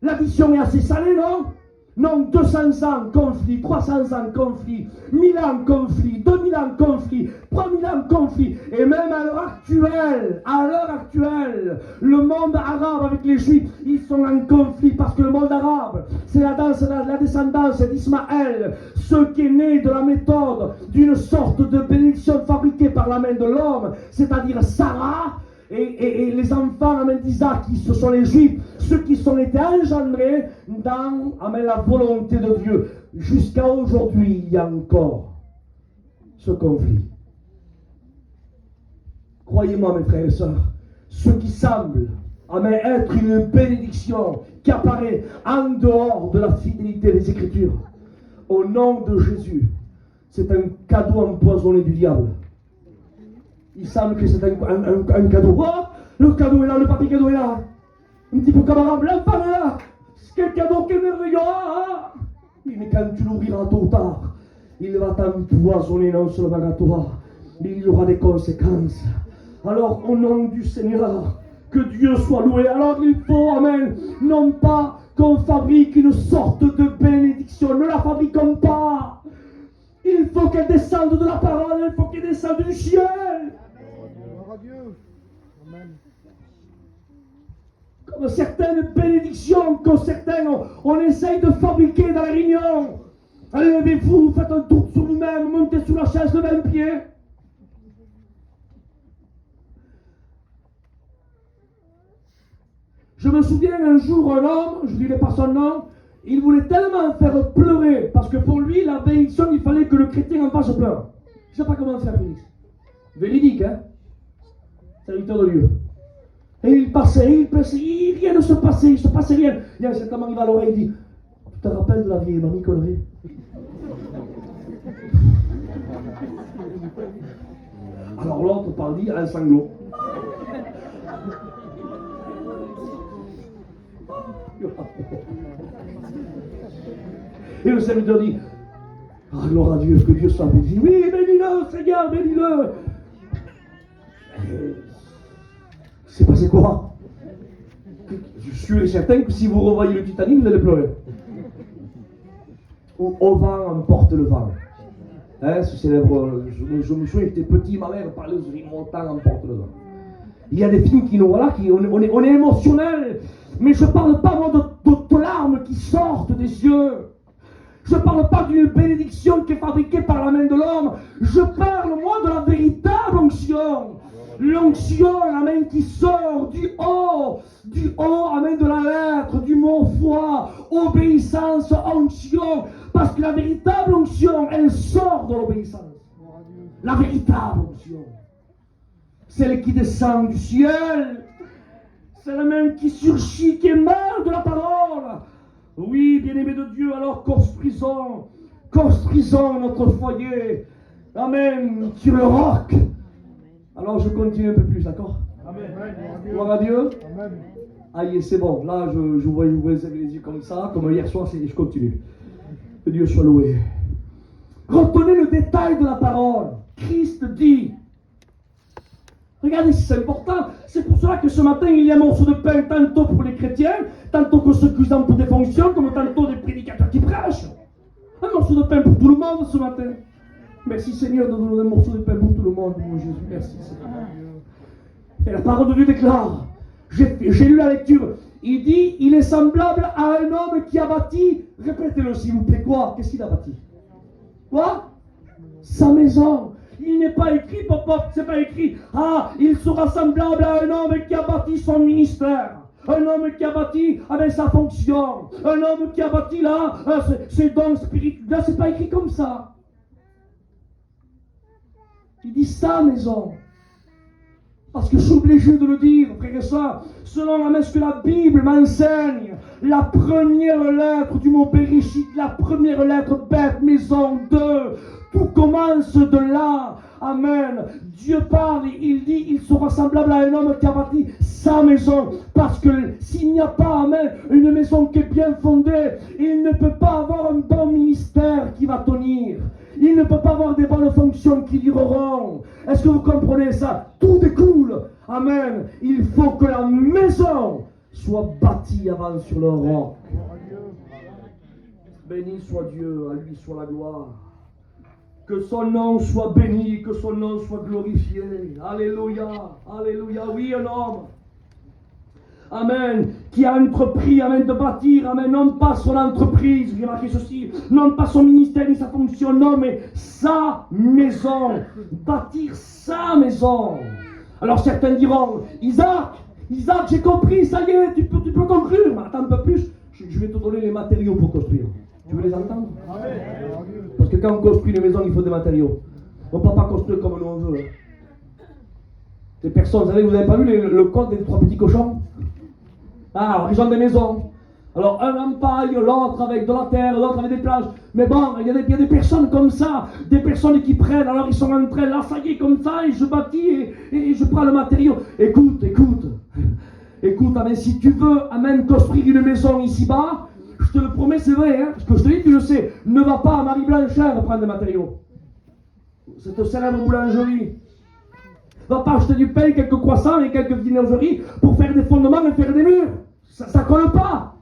L'addition est assez salée, non? Non, 200 ans conflit, 300 ans conflit, 1000 ans conflit, 2000 ans conflit, 3000 ans conflit. Et même à l'heure actuelle, le monde arabe avec les juifs, ils sont en conflit parce que le monde arabe, c'est la descendance d'Ismaël, ce qui est né de la méthode d'une sorte de bénédiction fabriquée par la main de l'homme, c'est-à-dire Sarah. Et les enfants d'Isaac, ce sont les Juifs, ceux qui sont été engendrés dans la volonté de Dieu. Jusqu'à aujourd'hui, il y a encore ce conflit. Croyez-moi, mes frères et sœurs, ce qui semble être une bénédiction qui apparaît en dehors de la fidélité des Écritures, au nom de Jésus, c'est un cadeau empoisonné du diable. Il semble que c'est un cadeau. Oh, le cadeau est là, le papier cadeau est là. Un petit peu camarade, l'enfant est là. Quel cadeau, quel merveilleux. Oui, mais quand tu l'ouvriras tôt ou tard, il va t'empoisonner non seulement à toi, mais il y aura des conséquences. Alors, au nom du Seigneur, que Dieu soit loué. Alors, il faut, amen, non pas qu'on fabrique une sorte de bénédiction. Ne la fabriquons pas. Il faut qu'elle descende de la parole, il faut qu'elle descende du ciel. Comme certaines bénédictions que certains on essaye de fabriquer dans la réunion. Allez, levez-vous, faites un tour sur vous-même, montez sur la chaise de 20 pieds. Je me souviens un jour, un homme, je ne dirai pas son nom, il voulait tellement faire pleurer, parce que pour lui, la bénédiction, il fallait que le chrétien en face pleure. Je ne sais pas comment faire, Félix. Véridique, hein? Serviteur de Dieu. Et il passait, rien ne se passait, il ne se passait rien. Il y a un certain moment, il va à l'oreille, il dit, tu te rappelles de la vieille mamie qu'on avait? Alors l'autre parle, dit, un sanglot. Et le serviteur dit, ah, gloire à Dieu, que Dieu soit béni. Oui, bénis-le, Seigneur, bénis-le. C'est passé quoi? Je suis sûr et certain que si vous revoyez le Titanic, vous allez pleurer. Au vent emporte le vent. Hein, ce célèbre, je me souviens, j'étais petit, ma mère parlait de ce film, mon temps emporte le vent. Il y a des films qui nous, voilà, on est émotionnel, mais je ne parle pas moi de larmes qui sortent des yeux. Je ne parle pas d'une bénédiction qui est fabriquée par la main de l'homme. Je parle moi de la véritable onction. L'onction, amen, qui sort du haut, amen, de la lettre, du mot foi, obéissance, onction. Parce que la véritable onction, elle sort de l'obéissance. La véritable onction. Celle qui descend du ciel. C'est la main qui surgit, qui émane de la parole. Oui, bien-aimés de Dieu, alors construisons notre foyer. Amen, sur le roc. Alors je continue un peu plus, d'accord? Amen. Gloire à Dieu. Amen. Allez, c'est bon. Là, je vois les yeux comme ça, comme hier soir, je continue. Que Dieu soit loué. Retenez le détail de la parole. Christ dit. Regardez si c'est important. C'est pour cela que ce matin, il y a un morceau de pain tantôt pour les chrétiens, tantôt que ceux qui ont pour des fonctions, comme tantôt des prédicateurs qui prêchent. Un morceau de pain pour tout le monde ce matin. Merci Seigneur de nous donner un morceau de pain pour tout le monde, mon Jésus. Merci Seigneur. Et la parole de Dieu déclare, j'ai lu la lecture, il dit, il est semblable à un homme qui a bâti, répétez-le s'il vous plaît, quoi? Qu'est-ce qu'il a bâti? Quoi? Sa maison. Il n'est pas écrit, pop, c'est pas écrit, ah, il sera semblable à un homme qui a bâti son ministère. Un homme qui a bâti avec sa fonction. Un homme qui a bâti là, ses dons spirituels. Là, c'est pas écrit comme ça. Il dit sa maison. Parce que je suis obligé de le dire, frère et soeur, selon ce que la Bible m'enseigne, la première lettre du mot Bereshit, la première lettre bête, maison, deux, tout commence de là. Amen. Dieu parle, il dit, il sera semblable à un homme qui a bâti sa maison. Parce que s'il n'y a pas, amen, une maison qui est bien fondée, il ne peut pas avoir un bon ministère qui va tenir. Il ne peut pas avoir des bonnes fonctions qui dureront. Est-ce que vous comprenez ça? Tout découle. Amen. Il faut que la maison soit bâtie avant sur le roc. Béni soit Dieu, à lui soit la gloire. Que son nom soit béni, que son nom soit glorifié. Alléluia, alléluia. Oui, un homme. Amen, qui a entrepris, amen, de bâtir, amen, non pas son entreprise, j'ai marqué ceci, non pas son ministère ni sa fonction, non, mais sa maison, bâtir sa maison. Alors certains diront, Isaac, j'ai compris, ça y est, tu peux conclure, mais attends un peu plus, je vais te donner les matériaux pour construire. Tu veux les entendre? Parce que quand on construit une maison, il faut des matériaux. On ne peut pas construire comme nous on veut. Des personnes, vous n'avez pas vu le conte des trois petits cochons? Ah, alors ils ont des maisons. Alors un en paille, l'autre avec de la terre, l'autre avec des planches. Mais bon, il y a des personnes comme ça, des personnes qui prennent, alors ils sont en train, là ça y est comme ça, et je bâtis et je prends le matériau. Écoute, amen, si tu veux, amen, construire une maison ici-bas, je te le promets, c'est vrai, hein, parce que je te dis, tu le sais, ne va pas à Marie-Blanchère prendre des matériaux. Cette célèbre boulangerie. Va pas acheter du pain, quelques croissants et quelques viennoiseries pour faire des fondements et faire des murs. Ça colle pas.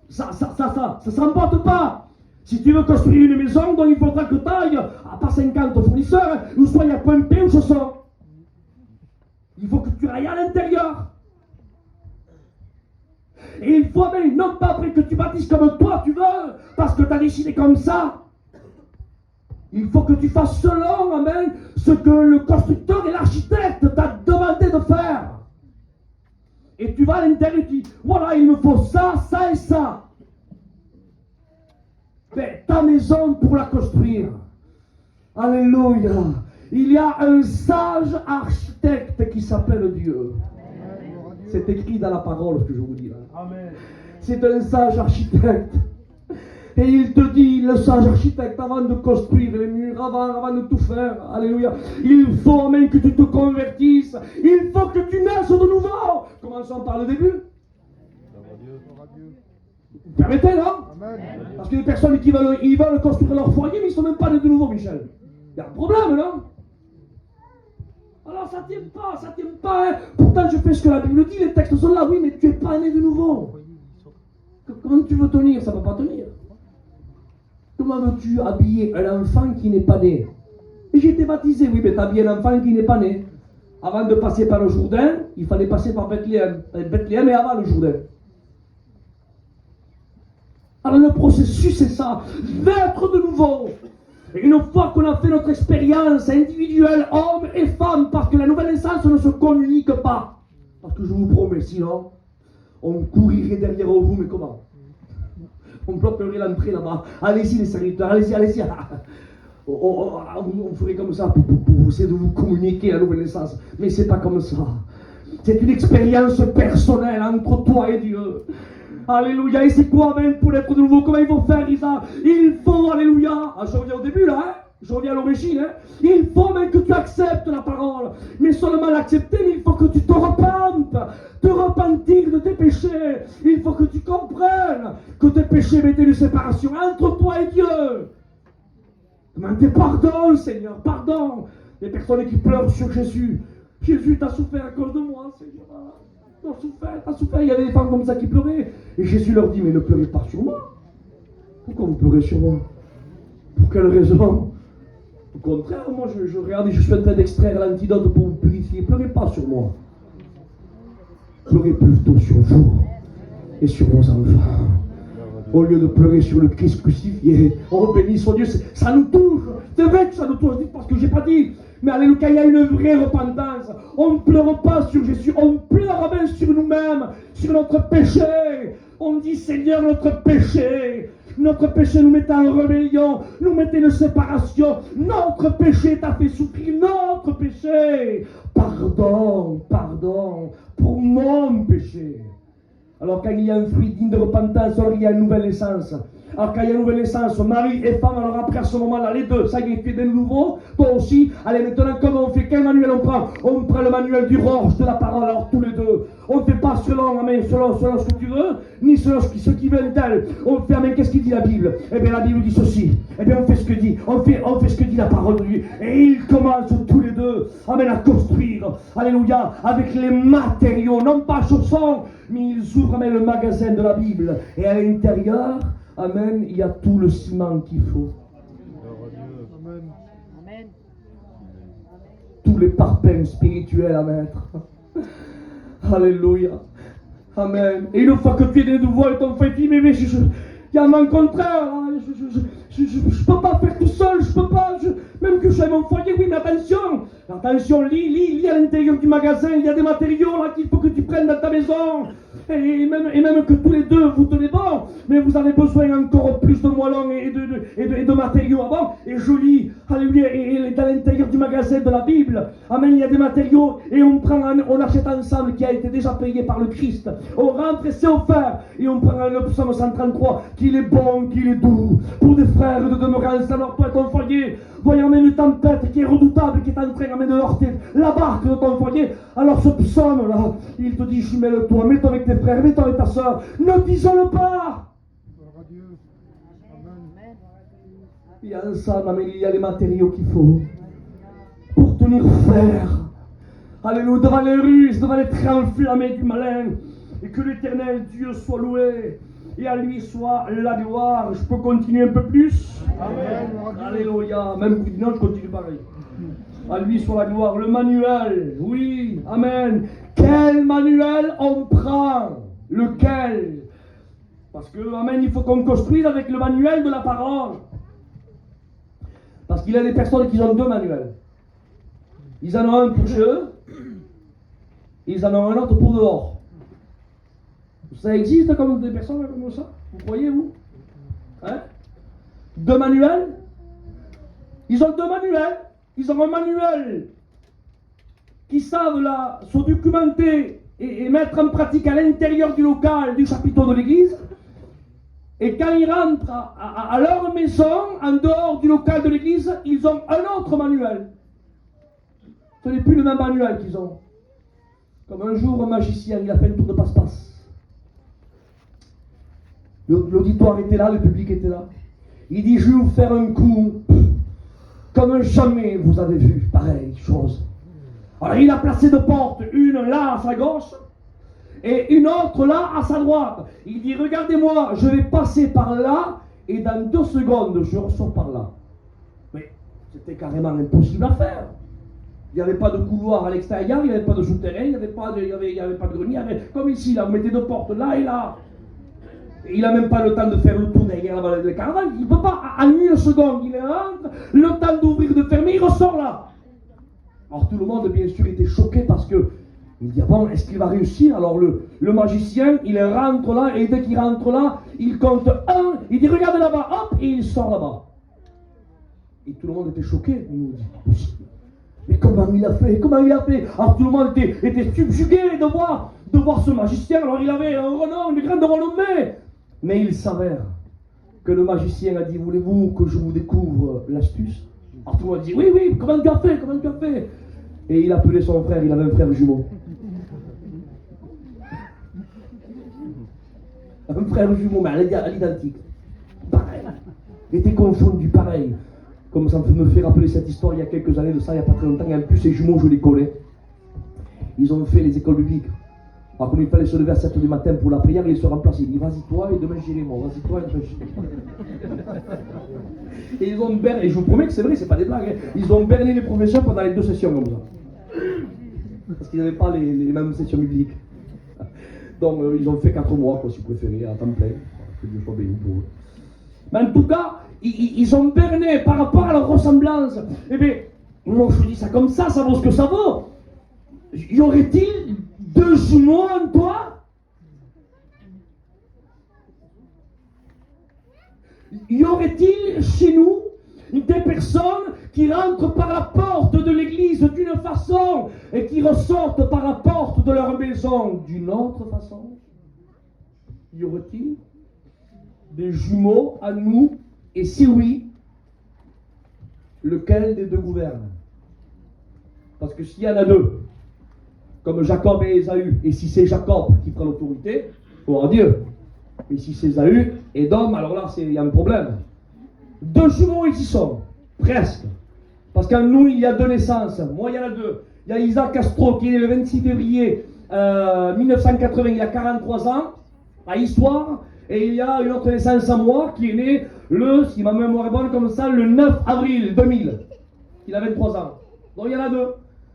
Ça s'emporte pas. Si tu veux construire une maison, donc il faudra que tu ailles à pas 50 fournisseurs, ou soit il y a point P ou chausson. Il faut que tu ailles à l'intérieur. Et il faut même, non pas après que tu bâtisses comme toi tu veux, parce que tu as décidé comme ça. Il faut que tu fasses selon, amen, ce que le constructeur et l'architecte t'a demandé de faire. Et tu vas à l'intérieur et tu dis, voilà, il me faut ça, ça et ça. Mais ta maison pour la construire. Alléluia. Il y a un sage architecte qui s'appelle Dieu. C'est écrit dans la parole ce que je vous dis là. Amen. C'est un sage architecte. Et il te dit, le sage architecte, avant de construire les murs, avant de tout faire, alléluia, il faut même que tu te convertisses. Il faut que tu naisses de nouveau. Commençons par le début. Vous permettez, non? Parce que les personnes qui veulent construire leur foyer, mais ils ne sont même pas nés de nouveau, Michel. Il y a un problème, non? Alors ça ne tient pas. Hein. Pourtant, je fais ce que la Bible dit, les textes sont là, oui, mais tu n'es pas né de nouveau. Comment tu veux tenir? Ça ne va pas tenir. Comment veux-tu habiller un enfant qui n'est pas né? Et j'ai été baptisé, oui, mais tu habilles un enfant qui n'est pas né. Avant de passer par le Jourdain, il fallait passer par Bethléem. Bethléem est avant le Jourdain. Alors le processus c'est ça, naître de nouveau. Et une fois qu'on a fait notre expérience individuelle, hommes et femmes, parce que la nouvelle naissance ne se communique pas. Parce que je vous promets, sinon, on courirait derrière vous, mais comment? On bloquerait l'entrée là-bas. Allez-y les serviteurs, allez-y. On ferait comme ça pour essayer de vous communiquer la nouvelle naissance. Mais c'est pas comme ça. C'est une expérience personnelle entre toi et Dieu. Alléluia. Et c'est quoi même pour être de nouveau? Comment il faut faire, Isa? Il faut, alléluia. Ah, je reviens au début là, hein? Je reviens à l'origine. Hein? Il faut même que tu acceptes la parole. Mais seulement l'accepter, mais il faut que tu te repentes. Te repentir de tes péchés. Il faut que tu comprennes que tes péchés mettaient une séparation entre toi et Dieu. Demandez pardon, Seigneur, pardon. Les personnes qui pleurent sur Jésus. Jésus, t'as souffert à cause de moi, Seigneur. T'as souffert. Il y avait des femmes comme ça qui pleuraient. Et Jésus leur dit, mais ne pleurez pas sur moi. Pourquoi vous pleurez sur moi? Pour quelle raison? Au contraire, moi je regarde et je suis en train d'extraire l'antidote pour vous purifier. Pleurez pas sur moi. Pleurez plutôt sur vous et sur vos enfants. Au lieu de pleurer sur le Christ crucifié. Oh, béni soit Dieu, ça nous touche. C'est vrai que ça nous touche, parce que j'ai pas dit. Mais alléluia, il y a une vraie repentance. On ne pleure pas sur Jésus, on pleure même sur nous-mêmes, sur notre péché. On dit, Seigneur, notre péché nous met en rébellion, nous met une séparation. Notre péché t'a fait souffrir, notre péché. Pardon, pour mon péché. Alors quand il y a un fruit digne de repentance, alors il y a une nouvelle naissance. Alors quand il y a une nouvelle naissance, mari et femme, alors après à ce moment-là, les deux, ça y est, tu es de nouveau, toi aussi. Allez, maintenant, comment on fait? Quel manuel on prend? On prend le manuel du roche, de la parole, alors tous les deux. On ne fait pas selon ce que tu veux, ni selon ce qui vient d'elle. On fait, mais qu'est-ce qu'il dit la Bible? Eh bien, la Bible dit ceci. Eh bien, on fait ce que dit. On fait ce que dit la parole de Dieu. Et ils commencent tous les deux, amen, à construire, alléluia, avec les matériaux, non pas chaussons, mais ils ouvrent, amen, le magasin de la Bible. Et à l'intérieur, amen, il y a tout le ciment qu'il faut. Amen. Tous les parpaings spirituels à mettre. Alléluia. Amen. Et une fois que tu es de nouveau et ton frère dit, mais il y a un contraire. Je ne peux pas faire tout seul, je peux pas. Même que je sois mon foyer, oui, mais attention, lis à l'intérieur du magasin, il y a des matériaux là qu'il faut que tu prennes dans ta maison. Et même que tous les deux vous tenez bon, mais vous avez besoin encore plus de moellons et de matériaux avant. Et je lis, alléluia, et dans l'intérieur du magasin de la Bible, amen, il y a des matériaux et on achète ensemble qui a été déjà payé par le Christ. On rentre et c'est offert. Et on prend le psaume 133, qu'il est bon, qu'il est doux, pour des frères de demeurance. Alors toi et ton foyer, voyant même une tempête qui est redoutable, qui est en train de heurter la barque de ton foyer, alors ce psaume-là, il te dit, je mets le toi, mets-toi avec tes frères, mets-toi avec ta soeur, ne t'isole pas. Il y a ensemble, mais il y a les matériaux qu'il faut pour tenir fer. Alléluia, devant les ruses, devant les traits enflammés du malin, et que l'éternel Dieu soit loué. Et à lui soit la gloire. Je peux continuer un peu plus? Amen. Alléluia. Même non, je continue pareil. À lui soit la gloire. Le manuel, oui, amen. Quel manuel on prend? Lequel? Parce que, amen, il faut qu'on construise avec le manuel de la parole. Parce qu'il y a des personnes qui ont deux manuels. Ils en ont un pour chez eux, et ils en ont un autre pour dehors. Ça existe comme des personnes comme ça? Vous croyez, vous? Hein? Deux manuels? Ils ont deux manuels. Ils ont un manuel qui savent là, se documenter et mettre en pratique à l'intérieur du local du chapiteau de l'église. Et quand ils rentrent à leur maison, en dehors du local de l'église, ils ont un autre manuel. Ce n'est plus le même manuel qu'ils ont. Comme un jour, un magicien, il a fait un tour de passe-passe. L'auditoire était là, le public était là. Il dit, je vais vous faire un coup comme jamais vous avez vu pareille chose. Alors il a placé deux portes, une là à sa gauche et une autre là à sa droite. Il dit, regardez-moi, je vais passer par là et dans 2 secondes, je ressors par là. Mais c'était carrément impossible à faire. Il n'y avait pas de couloir à l'extérieur, il n'y avait pas de souterrain, il n'y avait pas de grenier. Comme ici, là, vous mettez 2 portes là et là. Il n'a même pas le temps de faire le tour derrière le carnaval. Il ne peut pas, en 1 seconde, il rentre, le temps d'ouvrir, de fermer, il ressort là. Alors tout le monde, bien sûr, était choqué parce que il dit, ah bon, est-ce qu'il va réussir? Alors le magicien, il rentre là, et dès qu'il rentre là, il compte 1, il dit, regardez là-bas, hop, et il sort là-bas. Et tout le monde était choqué. Il nous dit, mais comment il a fait? Comment il a fait? Alors tout le monde était subjugué de voir ce magicien. Alors il avait un renom, une grande renommée. Mais il s'avère que le magicien a dit, voulez-vous que je vous découvre l'astuce? Alors tout le monde dit, oui, oui, comment tu as fait? Comment tu as fait? Et il appelait son frère, il avait un frère jumeau. Un frère jumeau, mais à l'identique. Pareil. Il était confondu, pareil. Comme ça me fait rappeler cette histoire il y a quelques années de ça, il n'y a pas très longtemps. Et en plus, ces jumeaux, je les connais. Ils ont fait les écoles bibliques. Alors, comme il fallait se lever à 7h du matin pour la prière, ils se remplacent. Il dit, vas-y toi, et demain j'irai moi. Vas-y toi, et demain j'irai moi. Et ils ont berné, et je vous promets que c'est vrai, c'est pas des blagues. Hein. Ils ont berné les professeurs pendant les 2 sessions comme ça. Parce qu'ils n'avaient pas les mêmes sessions bibliques. Donc, ils ont fait 4 mois, quoi, si vous préférez, à temps plein. Que Dieu soit béni pour eux. Mais en tout cas, ils ont berné par rapport à leur ressemblance. Eh bien, moi je dis ça comme ça vaut ce que ça vaut. Y aurait-il 2 jumeaux en toi? Y aurait-il chez nous des personnes qui rentrent par la porte de l'église d'une façon et qui ressortent par la porte de leur maison d'une autre façon? Y aurait-il des jumeaux à nous? Et si oui, lequel des 2 gouverne? Parce que s'il y en a 2, comme Jacob et Ésaü, et si c'est Jacob qui prend l'autorité, gloire à Dieu. Mais si c'est Ésaü et Dom, alors là, il y a un problème. 2 jumeaux, ils y sont, presque. Parce qu'en nous, il y a 2 naissances. Moi, il y en a 2. Il y a Isaac Castro, qui est né le 26 février 1980, il a 43 ans, à Histoire. Et il y a une autre naissance à moi, qui est née si ma mémoire est bonne comme ça, le 9 avril 2000. Il a 23 ans. Donc il y en a 2.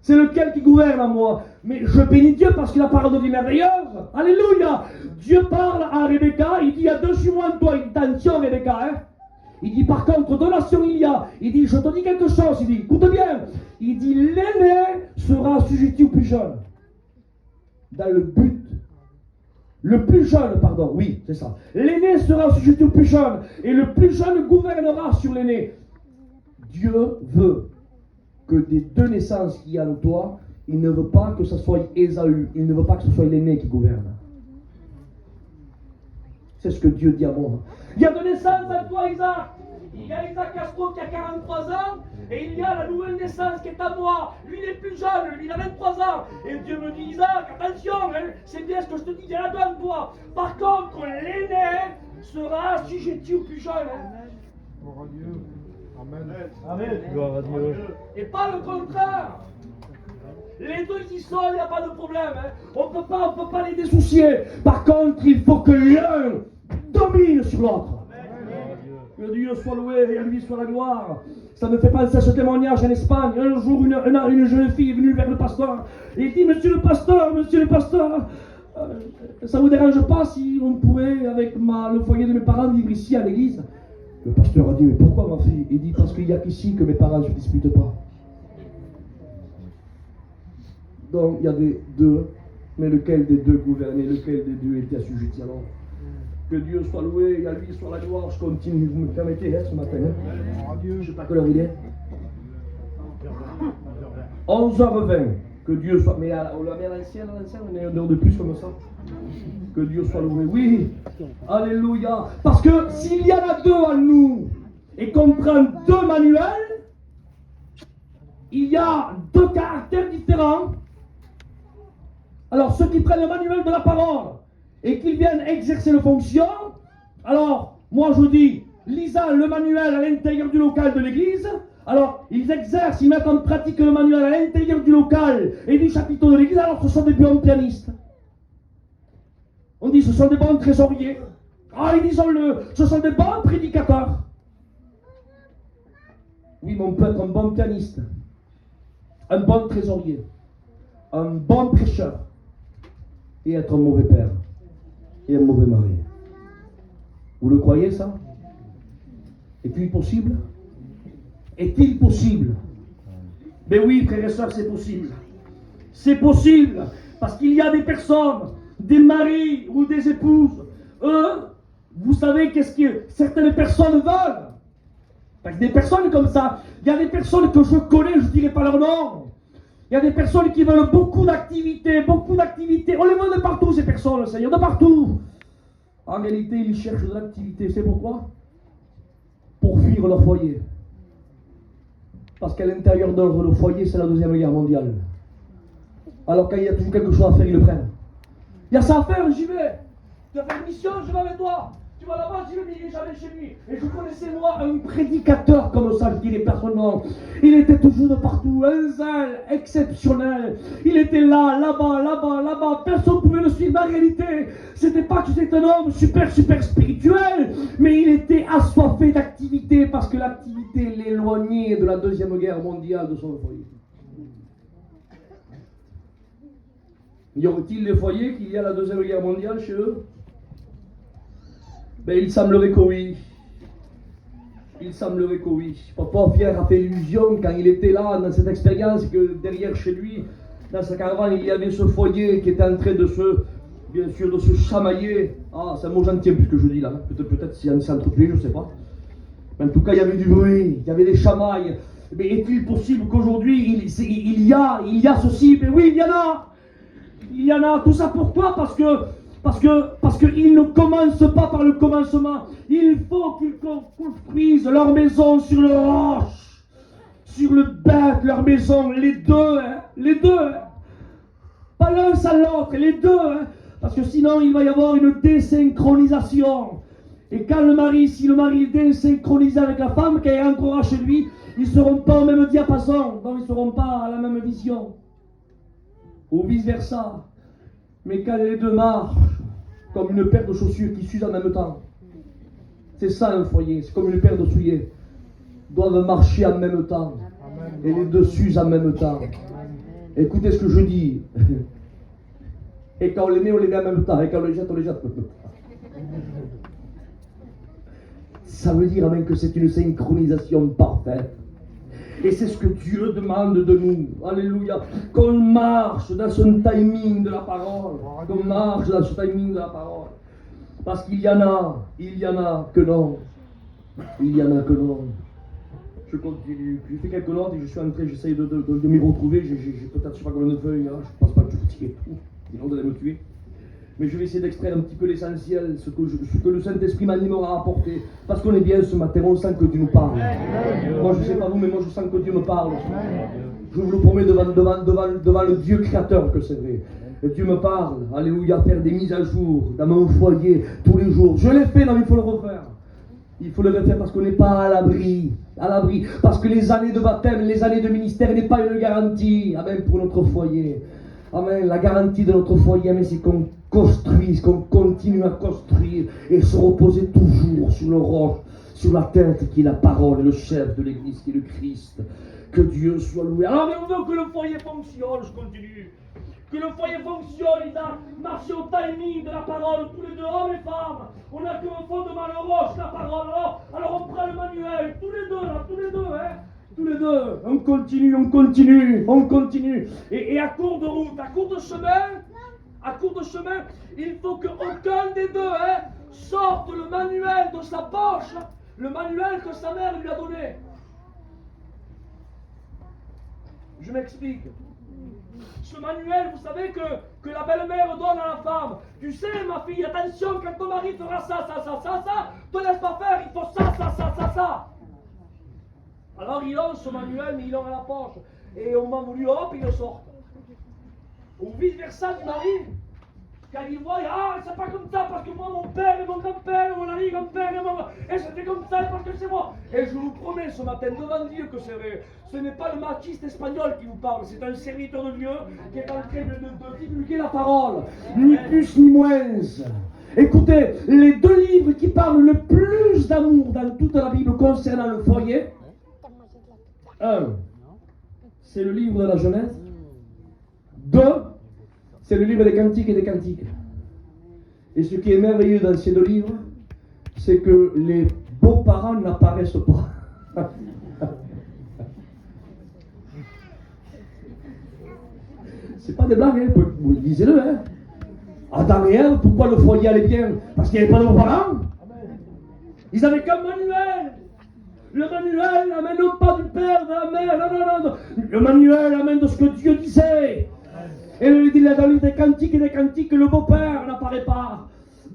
C'est lequel qui gouverne à moi? Mais je bénis Dieu parce que la parole de Dieu est merveilleuse. Alléluia. Dieu parle à Rebecca, il dit, il y a 2 jumeaux en toi. Il dit, attention Rebecca, hein. Il dit, par contre, 2 nations il y a. Il dit, je te dis quelque chose. Il dit, écoute bien. Il dit, l'aîné sera assujetti au plus jeune. Dans le but. Le plus jeune, pardon, oui, c'est ça. L'aîné sera assujetti au plus jeune. Et le plus jeune gouvernera sur l'aîné. Dieu veut que des 2 naissances qu'il y a en toi, il ne veut pas que ce soit Ésaü, il ne veut pas que ce soit l'aîné qui gouverne. C'est ce que Dieu dit à moi. Il y a 2 naissances en toi, Isaac. Il y a Isaac Castro qui a 43 ans, et il y a la nouvelle naissance qui est à moi. Lui, il est plus jeune, lui, il a 23 ans. Et Dieu me dit, Isaac, attention, hein, c'est bien ce que je te dis, il y en a 2 en toi. Par contre, l'aîné sera assujetti au plus jeune. Hein. Gloire à Dieu. Amen. Amen. Gloire à Dieu. Et pas le contraire. Les 2 qui sont, il n'y a pas de problème. Hein. On ne peut pas les dissocier. Par contre, il faut que l'un domine sur l'autre. Que Dieu soit loué et à lui soit la gloire. Ça me fait penser à ce témoignage en Espagne. Un jour, une jeune fille est venue vers le pasteur et il dit, monsieur le pasteur, ça ne vous dérange pas si on pourrait, avec le foyer de mes parents, vivre ici à l'église? Le pasteur a dit, mais pourquoi ma fille? Il dit, parce qu'il n'y a qu'ici que mes parents ne se disputent pas. Donc il y a des 2, mais lequel des 2 gouvernait, lequel des 2 était assujetti alors? Que Dieu soit loué et à lui soit la gloire. Je continue, vous me permettez ce matin. Hein? Je ne sais pas quelle heure il est. 11h20. Que Que Dieu soit. Mais on la met à l'ancienne, on est une heure de plus comme ça. Que Dieu soit loué. Oui. Alléluia. Parce que s'il y en a deux en nous et qu'on prend deux manuels, il y a deux caractères différents. Alors ceux qui prennent le manuel de la parole et qui viennent exercer le fonction, alors moi je dis, lisant le manuel à l'intérieur du local de l'église, alors ils exercent, ils mettent en pratique le manuel à l'intérieur du local et du chapiteau de l'église, alors ce sont des bons pianistes. On dit ce sont des bons trésoriers. Ah, ils disent ce sont des bons prédicateurs. Oui, mais on peut être un bon pianiste, un bon trésorier, un bon prêcheur et être un mauvais père et un mauvais mari. Vous le croyez ça? Est-il possible? Est-il possible? Mais oui, frères et sœurs, c'est possible. C'est possible parce qu'il y a des personnes, des maris ou des épouses, eux, vous savez qu'est-ce que certaines personnes veulent? Parce que des personnes comme ça, il y a des personnes que je connais, je ne dirai pas leur nom. Il y a des personnes qui veulent beaucoup d'activités, beaucoup d'activités. On les voit de partout, ces personnes, Seigneur, de partout. En réalité, ils cherchent de l'activité. C'est pourquoi? Pour fuir leur foyer. Parce qu'à l'intérieur de leur foyer, c'est la Deuxième Guerre mondiale. Alors quand il y a toujours quelque chose à faire, ils le prennent. Il y a ça à faire, j'y vais. Tu as fait une mission, je vais avec toi. Tu vas là-bas, j'y vais, j'allais chez lui. Et je connaissais moi un prédicateur comme ça, je dirais personnellement. Il était toujours de partout, un zèle exceptionnel. Il était là, là-bas, là-bas, là-bas. Personne ne pouvait le suivre. En réalité, c'était pas que c'était un homme super, super spirituel, mais il était assoiffé d'activité parce que l'activité l'éloignait de la Deuxième Guerre mondiale de son foyer. Y aurait-il des foyers qu'il y a la Deuxième Guerre mondiale chez eux? Ben, il semblerait que oui. Il semblerait que oui. Papa Pierre a fait illusion quand il était là, dans cette expérience, que derrière chez lui, dans sa caravane, il y avait ce foyer qui était en train de bien sûr, de se chamailler. Ah, c'est un mot gentil, plus que je dis là. Peut-être s'il y a un s'entretuer, je ne sais pas. Mais en tout cas, il y avait du bruit, il y avait des chamailles. Mais est-il possible qu'aujourd'hui, il y a ceci? Mais oui, il y en a. Il y en a. Tout ça pourquoi? Parce qu'ils ne commencent pas par le commencement. Il faut qu'ils construisent leur maison sur le roche, sur le bête, leur maison, les deux, hein. Pas l'un sans l'autre, les deux, hein. Parce que sinon il va y avoir une désynchronisation. Et quand si le mari est désynchronisé avec la femme, quand elle rentrera chez lui, ils ne seront pas au même diapason, donc ils ne seront pas à la même vision. Ou vice versa. Mais quand les deux marchent, comme une paire de chaussures qui s'usent en même temps, c'est ça un foyer, c'est comme une paire de souliers, doivent marcher en même temps, et les deux s'usent en même temps. Écoutez ce que je dis. Et quand on les met en même temps, et quand on les jette, Ça veut dire même que c'est une synchronisation parfaite. Et c'est ce que Dieu demande de nous. Alléluia. Qu'on marche dans son timing de la parole. Qu'on marche dans ce timing de la parole. Parce qu'il y en a que non. Il y en a que non. Je continue. J'ai fait quelques notes et je suis en train, j'essaye de m'y retrouver. J'ai peut-être, je sais pas combien de feuilles, hein. Je pense pas que je vais tirer tout. Sinon, vous allez me tuer. Mais je vais essayer d'extraire un petit peu l'essentiel, ce que le Saint-Esprit m'animera à apporter. Parce qu'on est bien ce matin, on sent que Dieu nous parle. Moi, je ne sais pas vous, mais moi, je sens que Dieu me parle. Je vous le promets devant le Dieu créateur que c'est vrai. Et Dieu me parle, alléluia, faire des mises à jour dans mon foyer tous les jours. Je l'ai fait, non, mais il faut le refaire. Il faut le refaire parce qu'on n'est pas à l'abri. Parce que les années de baptême, les années de ministère n'est pas une garantie. Amen, pour notre foyer. Amen, la garantie de notre foyer, mais c'est qu'on construise, qu'on continue à construire et se reposer toujours sur le roc, sur la tête qui est la parole, le chef de l'église qui est le Christ. Que Dieu soit loué. Alors on veut que le foyer fonctionne, je continue. Que le foyer fonctionne, il a marché au timing de la parole, tous les deux, hommes et femmes. On a comme fondement le roche, la parole. Alors on prend le manuel, tous les deux, hein. Tous les deux, on continue. Et à court de route, à court de chemin, il faut qu'aucun des deux sorte le manuel de sa poche, le manuel que sa mère lui a donné. Je m'explique. ce manuel, vous savez, que la belle-mère donne à la femme. Tu sais, ma fille, attention, quand ton mari fera ça, te laisse pas faire, il faut ça. Alors ils ont ce manuel, mais ils l'ont à la poche. Et au moment voulu, hop, ils le sortent. Ou vice-versa du mari. Quand ils voient, c'est pas comme ça, parce que moi, mon père et mon grand-père, mon arrière-grand-père et c'était comme ça, parce que c'est moi. Et je vous promets ce matin, devant Dieu, que c'est vrai. Ce n'est pas le machiste espagnol qui vous parle, c'est un serviteur de Dieu qui est en train de divulguer la parole. Ni plus ni moins. Écoutez, les deux livres qui parlent le plus d'amour dans toute la Bible concernant le foyer. Un, c'est le livre de la Genèse. Deux, c'est le livre des Cantiques et des Cantiques. Et ce qui est merveilleux dans ces deux livres, c'est que les beaux-parents n'apparaissent pas. C'est pas des blagues, hein. Vous lisez-le. Hein. Adam et Ève, pourquoi le foyer allait bien? Parce qu'il n'y avait pas de beaux-parents. Ils avaient qu'un manuel. Le manuel n'amène pas du père, de la mère, non. Le manuel amène de ce que Dieu disait. Et dans le livre des Cantiques et des Cantiques, le beau-père n'apparaît pas.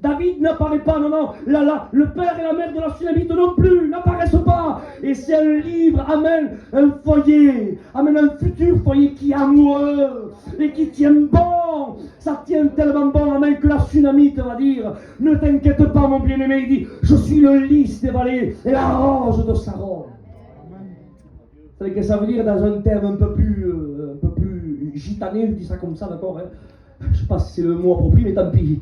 David n'apparaît pas, non. Le père et la mère de la Sunamite non plus n'apparaissent pas. Et c'est un livre, amène un foyer, amène un futur foyer qui est amoureux et qui tient bon. Ça tient tellement bon, amène, que la Sunamite va dire, ne t'inquiète pas mon bien-aimé, il dit, je suis le lys des vallées et la rose de Saron. Vous savez que ça veut dire dans un terme un peu plus gitané, je dis ça comme ça, d'accord, hein. Je ne sais pas si c'est le mot approprié, mais tant pis.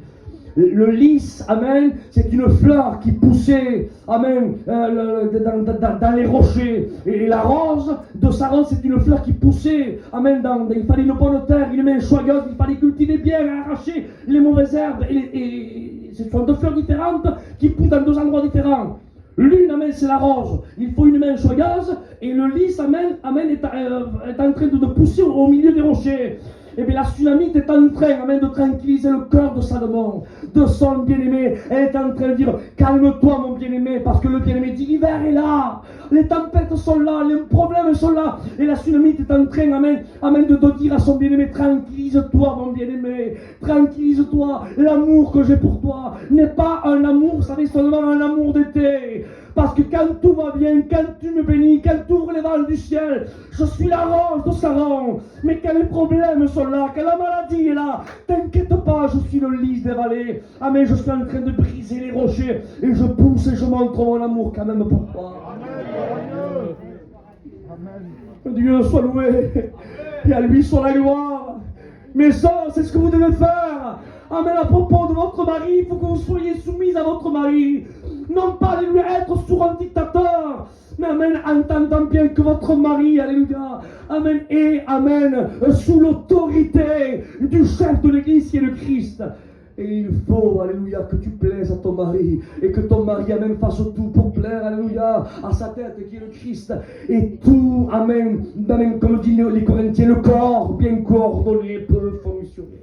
Le lys, amen, c'est une fleur qui poussait, amen, dans les rochers. Et la rose de Saron, c'est une fleur qui poussait, amen, il fallait une bonne terre, une main choyeuse, il fallait cultiver bien, arracher les mauvaises herbes. Et ce sont deux fleurs différentes qui poussent dans deux endroits différents. L'une, amen, c'est la rose. Il faut une main choyeuse. Et le lys, amen, est en train de pousser au milieu des rochers. Et bien la Sunamite est en train, amen, de tranquilliser le cœur de Salomon, de son bien-aimé. Elle est en train de dire, calme-toi mon bien-aimé, parce que le bien-aimé dit, l'hiver est là, les tempêtes sont là, les problèmes sont là. Et la Sunamite est en train, amen, de dire à son bien-aimé, tranquillise-toi mon bien-aimé, tranquillise-toi, l'amour que j'ai pour toi n'est pas un amour, vous savez, seulement un amour d'été. Parce que quand tout va bien, quand tu me bénis, quand tu ouvres les vannes du ciel, je suis la rose de Saron. Mais quand les problèmes sont là, quand la maladie est là, t'inquiète pas, je suis le lys des vallées. Amen, je suis en train de briser les rochers et je pousse et je montre mon amour quand même pour toi. Amen. Dieu soit loué et à lui soit la gloire. Mais ça, c'est ce que vous devez faire. Amen, à propos de votre mari, il faut que vous soyez soumis à votre mari. Non pas de lui être sous un dictateur, mais amen, entendant bien que votre mari, alléluia, amen, est, amen, sous l'autorité du chef de l'église qui est le Christ. Et il faut, alléluia, que tu plaises à ton mari et que ton mari, amen, fasse tout pour plaire, alléluia, à sa tête qui est le Christ. Et tout, amen, amen, comme disent les Corinthiens, le corps bien coordonné peut fonctionner.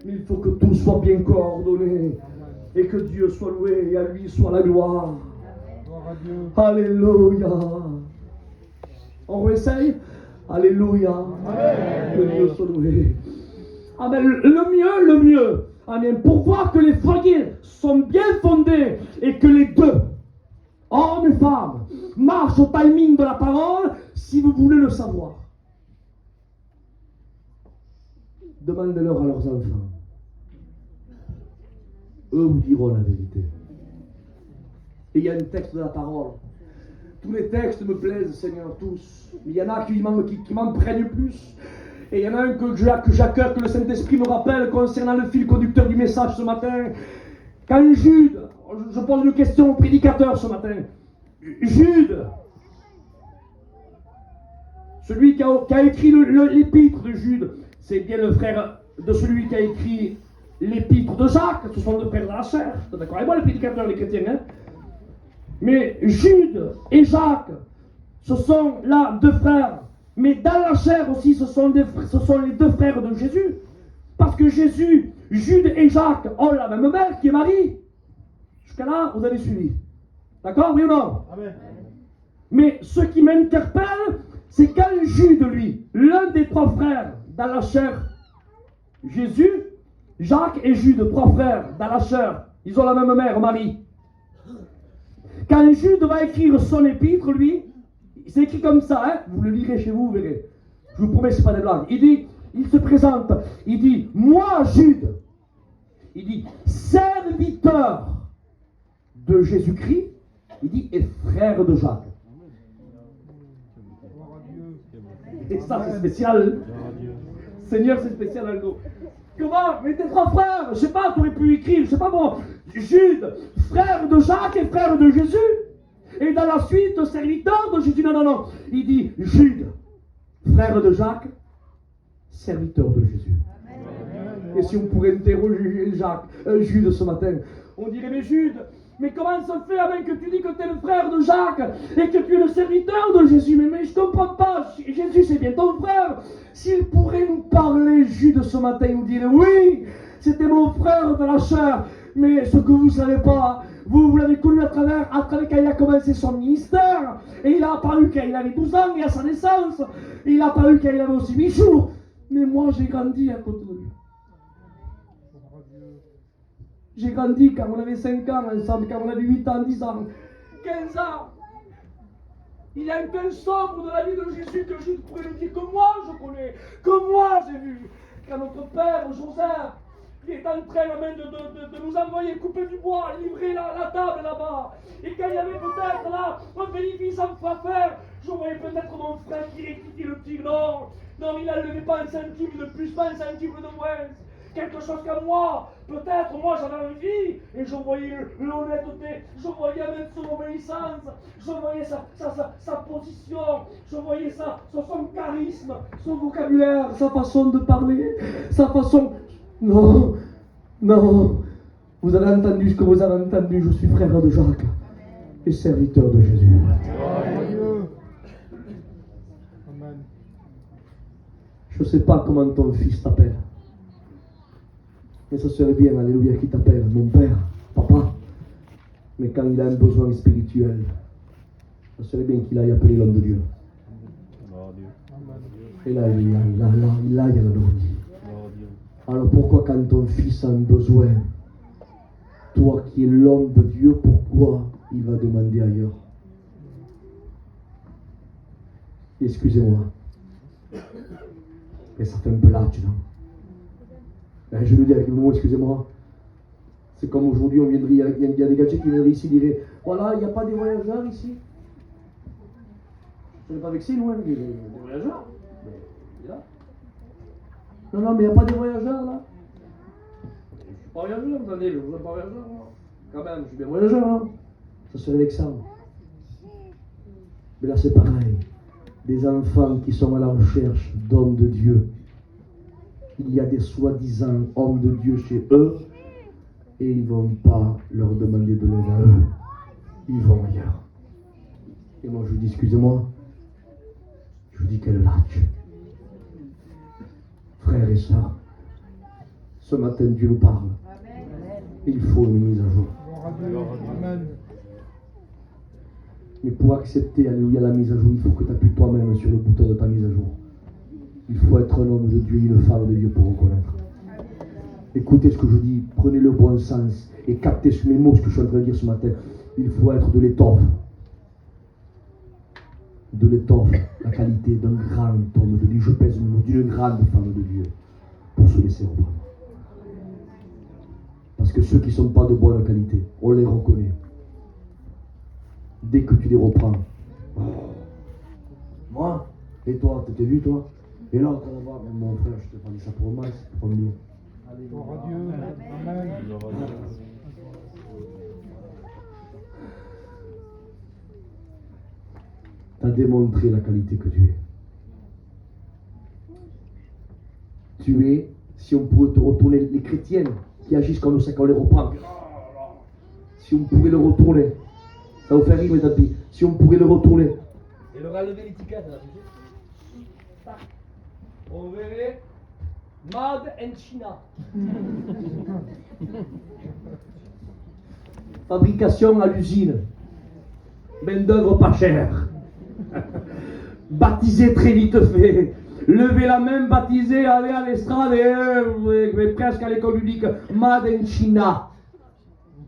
Mais il faut que tout soit bien coordonné. Et que Dieu soit loué et à lui soit la gloire. Alléluia. On réessaye. Alléluia. Amen. Que Dieu soit loué. Amen. Le mieux. Amen. Pour voir que les foyers sont bien fondés et que les deux, hommes et femmes, marchent au timing de la parole, si vous voulez le savoir, demandez-leur à leurs enfants. Eux vous diront la vérité. Et il y a un texte de la parole. Tous les textes me plaisent, Seigneur, tous. Mais il y en a qui m'empruntent plus. Et il y en a un que j'ai à cœur, que le Saint-Esprit me rappelle concernant le fil conducteur du message ce matin. Quand Jude, je pose une question au prédicateur ce matin. Jude, celui qui a écrit l'épître de Jude, c'est bien le frère de celui qui a écrit l'épître de Jacques, ce sont deux frères de la chair. D'accord avec moi, les prédicateurs, les chrétiens, hein? Mais Jude et Jacques, ce sont là deux frères. Mais dans la chair aussi, ce sont les deux frères de Jésus. Parce que Jésus, Jude et Jacques ont la même mère qui est Marie. Jusqu'à là, vous avez suivi. D'accord, oui ou non? Amen. Mais ce qui m'interpelle, c'est quand Jude, lui, l'un des trois frères dans la chair, Jésus, Jacques et Jude, 3 frères, d'Alacheur, ils ont la même mère, Marie. Quand Jude va écrire son épître, lui, c'est écrit comme ça, hein? Vous le lirez chez vous, vous verrez. Je vous promets, ce n'est pas des blagues. Il dit, il se présente, il dit, moi, Jude, il dit, serviteur de Jésus-Christ, il dit, et frère de Jacques. Et ça, c'est spécial. Seigneur, c'est spécial, Aldo. Comment? Mais tes 3 frères, je sais pas, tu aurais pu écrire, je sais pas bon, Jude, frère de Jacques et frère de Jésus. Et dans la suite, serviteur de Jésus. Non. Il dit Jude, frère de Jacques, serviteur de Jésus. Amen. Et si on pourrait interroger Jude ce matin, on dirait, mais Jude, mais comment ça se fait, amen, que tu dis que tu es le frère de Jacques et que tu es le serviteur de Jésus? Mais je ne comprends pas. Jésus, c'est bien ton frère. S'il pourrait nous parler, Jude, ce matin, il nous dirait, oui, c'était mon frère de la chair. Mais ce que vous ne savez pas, vous l'avez connu à travers quand il a commencé son ministère. Et il a apparu quand il avait 12 ans et à sa naissance. Et il a apparu quand il avait aussi 8 jours. Mais moi, j'ai grandi à côté de lui. J'ai grandi quand on avait 5 ans ensemble, quand on avait 8 ans, 10 ans, 15 ans. Il y a un peu sombre de la vie de Jésus que je pourrais lui dire que moi je connais, que moi j'ai vu. Quand notre père, Joseph, il est en train de nous envoyer couper du bois, livrer la table là-bas. Et quand il y avait peut-être là un bénéfice à faire, je voyais peut-être mon frère qui rectifie le tir. Non, il n'enlevait pas un centime de plus, pas un centime de moins. Quelque chose comme moi, peut-être moi j'avais envie, et je voyais l'honnêteté, je voyais même son obéissance, je voyais sa position, je voyais son charisme, son vocabulaire, sa façon de parler, sa façon... Non, vous avez entendu ce que vous avez entendu, je suis frère de Jacques et serviteur de Jésus. Amen. Je ne sais pas comment ton fils t'appelle. Mais ça serait bien, alléluia, qui t'appelle mon père, papa. Mais quand il a un besoin spirituel, ça serait bien qu'il aille appeler l'homme de Dieu. Et là, il y a la dit. Alors pourquoi quand ton fils a un besoin, toi qui es l'homme de Dieu, pourquoi il va demander ailleurs? Excusez-moi. Et ça fait un peu large, non? Je le dis avec le mot, excusez-moi. C'est comme aujourd'hui, il y a des gadgets qui viendraient ici et diraient, voilà, il n'y a pas des voyageurs ici. Je ne serais pas vexé, loin, des voyageurs. Mais, là. Non, mais il n'y a pas des voyageurs là. Je ne suis pas voyageur, attendez, je ne suis pas voyageur. Là. Quand même, je suis bien voyageur là. Ça serait vexant. Mais là, c'est pareil. Des enfants qui sont à la recherche d'hommes de Dieu. Il y a des soi-disant hommes de Dieu chez eux et ils ne vont pas leur demander de l'aide à eux. Ils vont ailleurs. Et moi je vous dis, excusez-moi, je vous dis quel lâche. Frères et sœurs, ce matin Dieu nous parle. Il faut une mise à jour. Amen. Mais pour accepter, alléluia, la mise à jour, il faut que tu appuies toi-même sur le bouton de ta mise à jour. Il faut être un homme de Dieu, une femme de Dieu pour reconnaître. Écoutez ce que je dis, prenez le bon sens et captez sur mes mots ce que je suis en train de dire ce matin. Il faut être de l'étoffe. De l'étoffe, la qualité d'un grand homme de Dieu. Je pèse le mot d'une grande femme de Dieu pour se laisser reprendre. Parce que ceux qui ne sont pas de bonne qualité, on les reconnaît. Dès que tu les reprends. Oh. Moi? Et toi? T'es vu toi? Et là, on va voir, mon frère, je te parle ça pour moi, c'est pour mieux. Gloire à Dieu. Amen. Tu as démontré la qualité que tu es. Tu es, si on pouvait te retourner, les chrétiennes qui agissent comme ça quand on les reprend. Si on pouvait le retourner, ça vous fait rire les tapis. Si on pouvait le retourner. Et leur enlever l'étiquette là, tu sais. On verrait Made in China. Fabrication à l'usine. Main d'œuvre pas chère. Baptisé très vite fait. lever la main, baptiser, aller à l'estrade et presque à l'école publique. Made in China.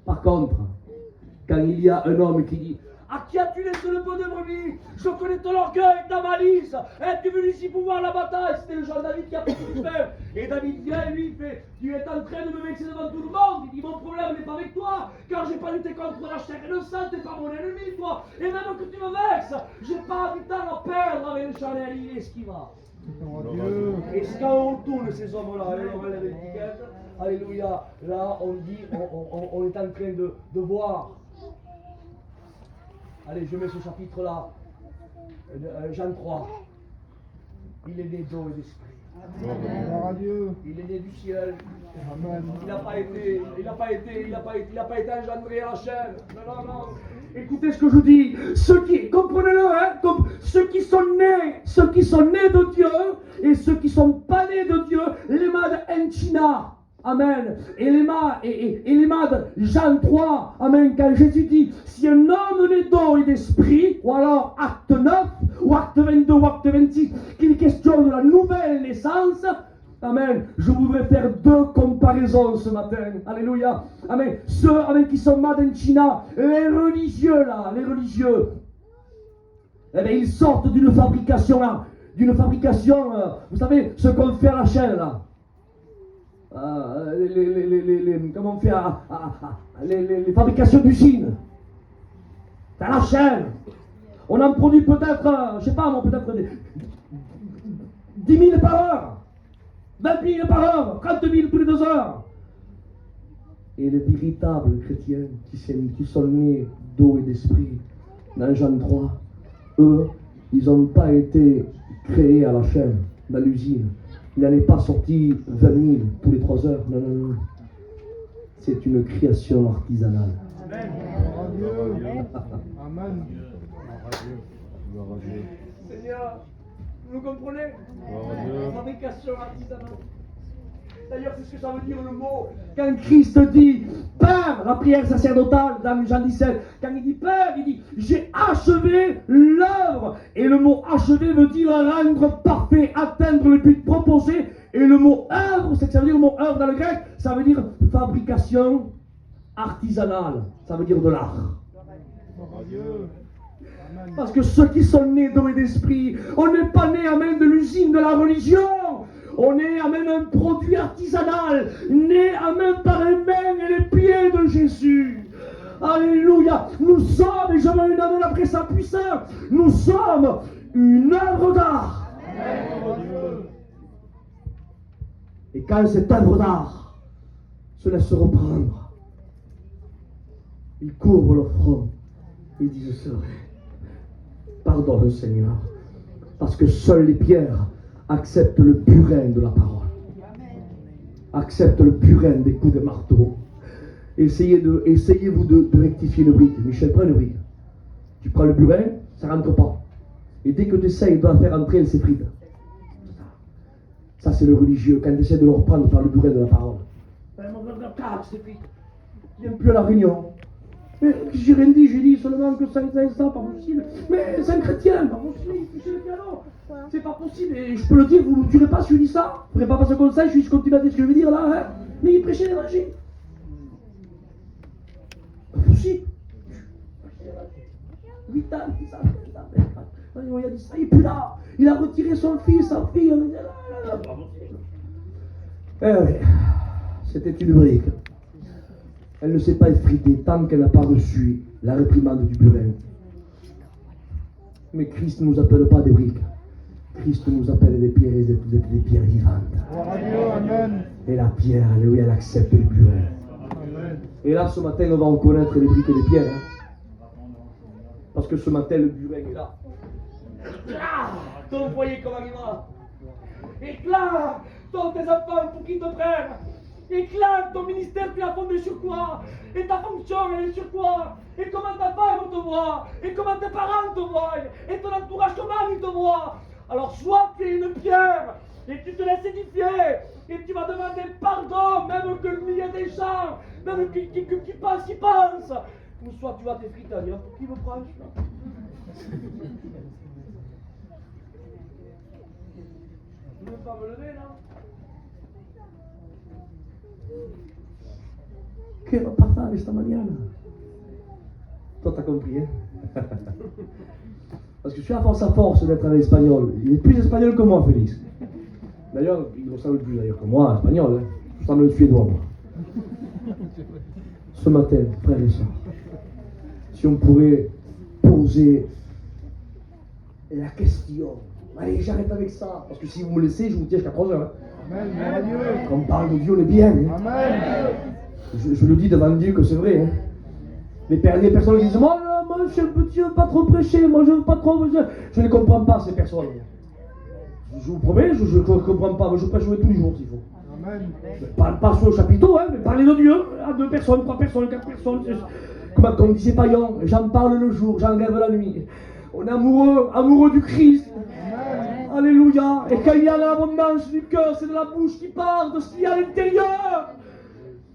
Par contre, quand il y a un homme qui dit à qui as-tu laissé le peu de brebis? Je connais ton orgueil, ta malice. Es-tu venu ici pour voir la bataille? C'était le genre David qui a pris tout faire. Et David vient et lui fait tu es en train de me vexer devant tout le monde. Il dit mon problème n'est pas avec toi, car j'ai pas lutté contre la chair et le sang, t'es pas mon ennemi, toi. Et même que tu me vexes, j'ai pas du temps à perdre avec le Chanel, il esquiva. Et quand on tourne ces hommes-là, on lève l'étiquette, alléluia, là on dit, on est en train de voir. Allez, je mets ce chapitre-là, Jean 3. Il est né d'eau et d'esprit. Gloire à Dieu. Il est né du ciel. Amen. Il n'a pas été engendré à la chair. Non, non, non. Écoutez ce que je dis. Comprenez-le, hein, ceux qui sont nés de Dieu et ceux qui sont pas nés de Dieu, les mad en China. Amen. Et les mad Jean 3. Amen. Quand Jésus dit, si un homme naît d'eau et d'esprit, ou alors acte 9, ou acte 22, ou acte 26, qu'il est question de la nouvelle naissance. Amen. Je voudrais faire deux comparaisons ce matin. Alléluia. Amen. Ceux qui sont mad en China, les religieux, eh bien, ils sortent d'une fabrication, vous savez, ce qu'on fait à la chaîne, là. Comment on fait les fabrications d'usines. C'est à la chaîne. On en produit peut-être, je sais pas moi, peut-être 10 000 par heure. 20 000 par heure, 30 000 tous les 2 heures. Et les véritables chrétiens qui sont nés d'eau et d'esprit, dans Jean 3, eux, ils n'ont pas été créés à la chaîne, dans l'usine. Il n'en est pas sorti 20 000 tous les 3 heures. Non, non, non. C'est une création artisanale. Amen. Gloire à Dieu. Amen. Gloire à Dieu. Gloire à Dieu. Seigneur, vous comprenez? Fabrication artisanale. D'ailleurs, c'est ce que ça veut dire le mot. Quand Christ dit Père, la prière sacerdotale dans Jean 17, quand il dit Père, il dit j'ai achevé l'œuvre. Et le mot achevé veut dire rendre parfait, atteindre le but proposé. Et le mot œuvre, c'est que ça veut dire le mot œuvre dans le grec, ça veut dire fabrication artisanale. Ça veut dire de l'art. Parce que ceux qui sont nés d'eau et d'esprit, on n'est pas né à même de l'usine de la religion. On est à même un produit artisanal, né à même par les mains et les pieds de Jésus. Alléluia. Nous sommes, et je veux une amen après sa puissance, nous sommes une œuvre d'art. Et quand cette œuvre d'art se laisse reprendre, ils couvrent leur front, ils disent pardonne Seigneur, parce que seules les pierres acceptent le burin de la parole, acceptent le burin des coups de marteau. Essayez-vous de rectifier une brique. Michel, prends une brique. Tu prends le burin, ça ne rentre pas. Et dès que tu essayes de la faire entrer, elle s'effrite. Ça, c'est le religieux, quand tu essaies de le reprendre par le burin de la parole. Il n'aime plus à la réunion. Mais j'ai rien dit, j'ai dit seulement que ça, pas possible. Mais c'est un chrétien, pas possible, il touche le piano. C'est pas possible, et je peux le dire, vous ne me tuerez pas si je dis ça. Vous ne ferez pas passer comme ça, je continue à dire ce que je veux dire là, hein. Mais il prêchait l'évangile. Pas possible. 8 ans, 10 ans, 20 ans. Il a dit ça, il n'est plus là. Il a retiré son fils, sa fille. Pas possible. Eh oui, c'était une brique. Elle ne s'est pas effritée tant qu'elle n'a pas reçu la réprimande du burin. Mais Christ ne nous appelle pas des briques. Christ nous appelle des pierres, des pierres vivantes. Amen. Et la pierre, alléluia, elle accepte le burin. Amen. Et là, ce matin, on va reconnaître les briques et les pierres. Hein. Parce que ce matin, le burin est là. Éclat ton foyer comme il va. Éclat ton tes enfants pour qu'ils te prennent. Éclate ton ministère, tu l'as fondé sur quoi? Et ta fonction, elle est sur quoi? Et comment ta femme te voit? Et comment tes parents te voient? Et ton entourage, comment ils te voient? Alors soit tu es une pierre, et tu te laisses édifier, et tu vas demander pardon, même que le milieu des gens, même qui pensent, ou soit tu vas t'effriter à dire, pour qui me prêche là? Je ne veux pas me lever, non? Che va a fare sta mañana? Toi, t'as compris, hein? Parce que tu as sa force d'être un espagnol. Il est plus espagnol que moi, Félix. D'ailleurs, il ressemble plus d'ailleurs que moi, espagnol. Hein? Je ressemble le suédois, moi. Ce matin, frères et sœurs, si on pourrait poser la question. Allez, j'arrête avec ça. Parce que si vous me laissez, je vous tiens jusqu'à 3 heures. Hein? Amen. Gloire à Dieu. Quand on parle de Dieu, on est bien. Hein? Amen. Je le dis devant Dieu que c'est vrai. Hein? Les personnes qui disent moi je ne veux pas trop prêcher, moi je ne veux pas trop. Je ne comprends pas ces personnes. Je vous promets, je ne comprends pas, mais je prêche tous les jours s'il faut. Amen. Pas sur le chapiteau, hein, mais parler de Dieu à 2 personnes, 3 personnes, 4 personnes. Comme disait Payan, j'en parle le jour, j'en rêve la nuit. On est amoureux du Christ. Amen. Alléluia. Et quand il y a l'abondance du cœur, c'est de la bouche qui parle de ce qu'il y a à l'intérieur.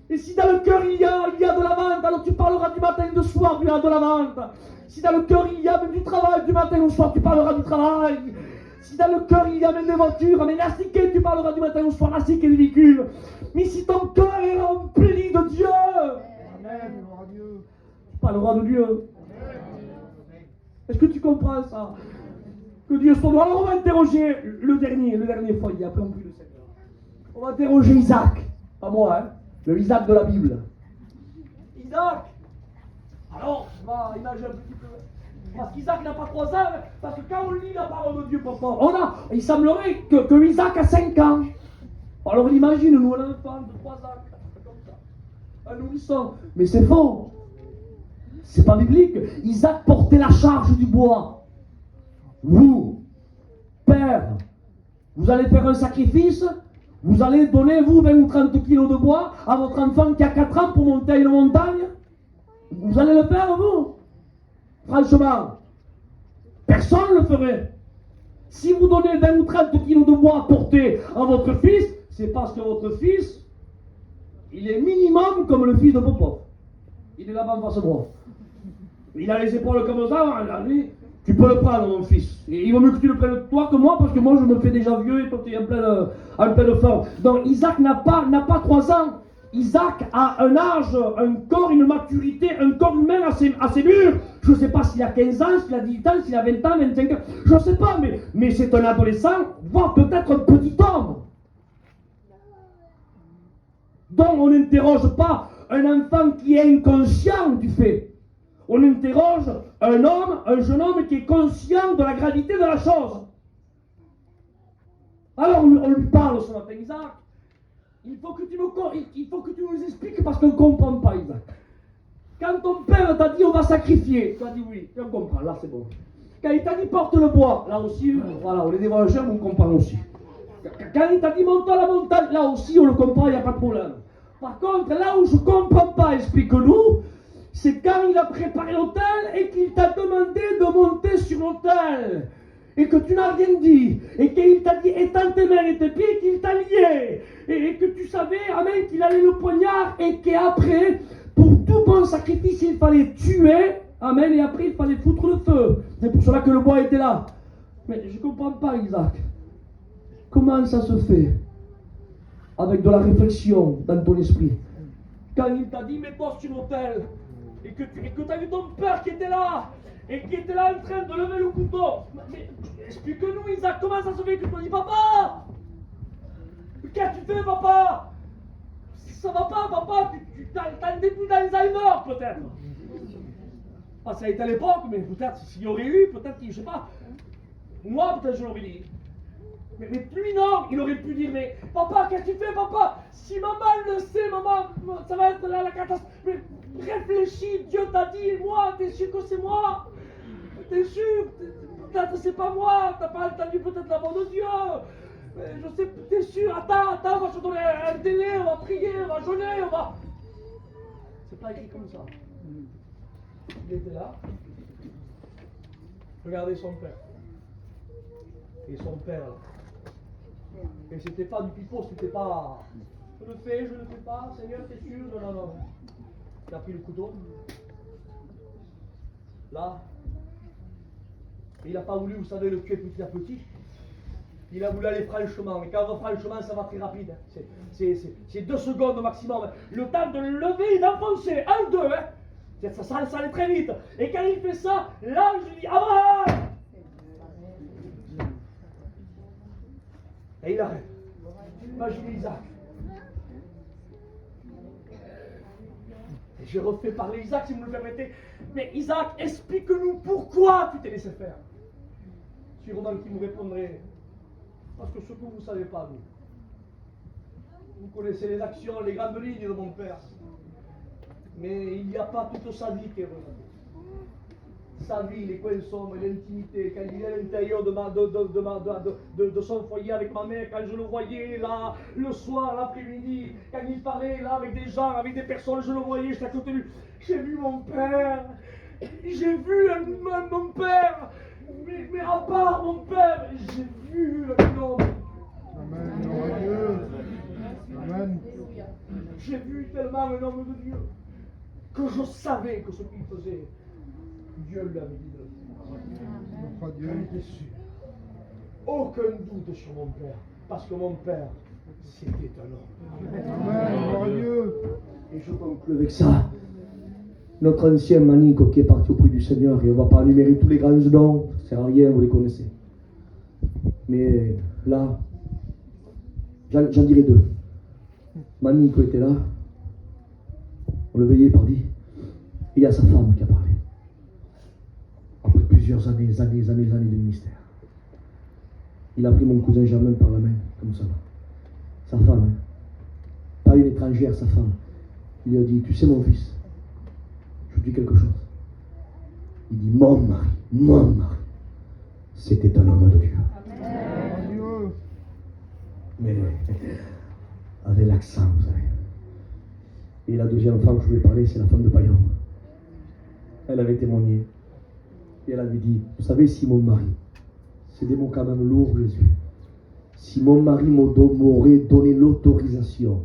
Et si dans le cœur il y a de la vente, alors tu parleras du matin et du soir, il y a de la vente. Si dans le cœur il y a même du travail, du matin au soir, tu parleras du travail. Si dans le cœur il y a même des voitures, mais l'astiqué, tu parleras du matin au soir, l'astiqué du véhicule. Mais si ton cœur est rempli de Dieu, Amen. Gloire à Dieu. tu parleras de Dieu. Est-ce que tu comprends ça? Que Dieu soit droit. Alors on va interroger le dernier foyer, après on prie le Seigneur. On va interroger Isaac, pas moi, hein, le Isaac de la Bible. Isaac. Alors, on va imaginer un petit peu. Parce qu'Isaac n'a pas 3 ans, parce que quand on lit la parole de Dieu, papa, il semblerait que Isaac a 5 ans. Alors imagine, nous, un enfant de 3 ans, comme ça, un nourrisson. Mais c'est faux. C'est pas biblique. Isaac portait la charge du bois. Vous, père, vous allez faire un sacrifice, vous allez donner, vous, 20 ou 30 kilos de bois à votre enfant qui a 4 ans pour monter à une montagne. Vous allez le faire, vous? Franchement, personne ne le ferait. Si vous donnez 20 ou 30 kilos de bois à porter à votre fils, c'est parce que votre fils, il est minimum comme le fils de Popov. Il est là-bas en face de moi. Il a les épaules comme ça, lui, tu peux le prendre, mon fils. Et il vaut mieux que tu le prennes toi que moi, parce que moi je me fais déjà vieux et toi tu es en pleine forme. Donc Isaac n'a pas 3 ans. Isaac a un âge, un corps, une maturité, un corps humain assez mûr. Je ne sais pas s'il a 15 ans, s'il a 18 ans, s'il a 20 ans, 25 ans. Je ne sais pas, mais c'est un adolescent, voire peut-être un petit homme. Donc on n'interroge pas un enfant qui est inconscient du fait. On interroge un jeune homme qui est conscient de la gravité de la chose. Alors on lui parle ce matin, Isaac. Il faut que tu nous expliques parce qu'on ne comprend pas, Isaac. Quand ton père t'a dit on va sacrifier, tu as dit oui, on comprend, là c'est bon. Quand il t'a dit porte le bois, là aussi, voilà, on est des voyageurs, on comprend aussi. Quand il t'a dit monte à la montagne, là aussi on le comprend, il n'y a pas de problème. Par contre, là où je ne comprends pas, explique-nous, c'est quand il a préparé l'autel et qu'il t'a demandé de monter sur l'autel. Et que tu n'as rien dit, et qu'il t'a dit étends tes mains et tes pieds, qu'il t'a lié, et que tu savais, amen, qu'il allait le poignard, et qu'après, pour tout bon sacrifice, il fallait tuer, amen, et après il fallait foutre le feu. C'est pour cela que le bois était là. Mais je ne comprends pas, Isaac. Comment ça se fait, avec de la réflexion dans ton esprit, quand il t'a dit mets-toi sur l'autel, et que tu as vu ton père qui était là, et qui était là en train de lever le couteau. Mais explique-nous, Isaac, comment ça se fait que tu te dis papa? Qu'est-ce que tu fais, papa? Ça va pas, papa? Tu as un début d'Alzheimer, peut-être. Ah, ça a été à l'époque, mais peut-être s'il y aurait eu, peut-être, je sais pas. Moi, peut-être je l'aurais dit. Mais lui, non, il aurait pu dire, mais papa, qu'est-ce que tu fais, papa? Si maman le sait, maman, ça va être la catastrophe. Mais réfléchis, Dieu t'a dit, moi, t'es sûr que c'est moi? T'es sûr? Peut-être c'est pas moi, t'as pas entendu peut-être la voix de Dieu. Mais je sais, t'es sûr? Attends, on va se donner un délai, on va prier, on va jeûner, on va... C'est pas écrit comme ça. Il était là. Regardez son père. Et son père, et c'était pas du pipeau, c'était pas je le fais, je le fais pas, Seigneur, t'es sûr? Non, non, non. Il a pris le couteau. Là. Et il n'a pas voulu, vous savez, le tuer petit à petit. Il a voulu aller franchement. Et quand on va franchement, ça va très rapide. Hein. C'est 2 secondes au maximum. Le temps de le lever et d'enfoncer. 1, 2. Hein. Ça allait très vite. Et quand il fait ça, l'ange lui dit Abraham. Et il arrête. Imaginez Isaac. Et je refais parler Isaac si vous me le permettez. Mais Isaac, explique-nous pourquoi tu t'es laissé faire. Sûrement qui me répondrait. Parce que ce que vous ne savez pas, vous connaissez les actions, les grandes lignes de mon père. Mais il n'y a pas toute sa vie qui est heureuse. Sa vie, les coins sombres, l'intimité, quand il est à l'intérieur de son foyer avec ma mère, quand je le voyais là, le soir, l'après-midi, quand il parlait là avec des gens, avec des personnes, je le voyais, j'étais à côté de lui. J'ai vu mon père, j'ai vu mon père, mais à part mon père, j'ai vu un homme. Amen. Gloire à Dieu. Amen. J'ai vu tellement un homme de Dieu que je savais que ce qu'il faisait, Dieu lui avait dit de le faire. Gloire à Dieu. J'étais sûr. Aucun doute sur mon père, parce que mon père, c'était un homme. Amen. Gloire à Dieu. Et je conclue avec ça. Notre ancien Manico qui est parti auprès du Seigneur, et on ne va pas énumérer tous les grands noms, ça ne sert à rien, vous les connaissez. Mais là, j'en dirai 2. Manico était là, on le veillait par dit, il y a sa femme qui a parlé. Après plusieurs années de ministère. Il a pris mon cousin Germain par la main, comme ça. Sa femme, hein. Pas une étrangère, sa femme. Il lui a dit, tu sais mon fils, je dis quelque chose. Il dit, mon mari, c'était un homme de Dieu. Gloire à Dieu. Mais avec l'accent, vous savez. Et la deuxième femme que je voulais parler, c'est la femme de Payon. Elle avait témoigné. Et elle avait dit, vous savez, si mon mari, c'est des mots quand même lourds, Jésus, si mon mari m'aurait donné l'autorisation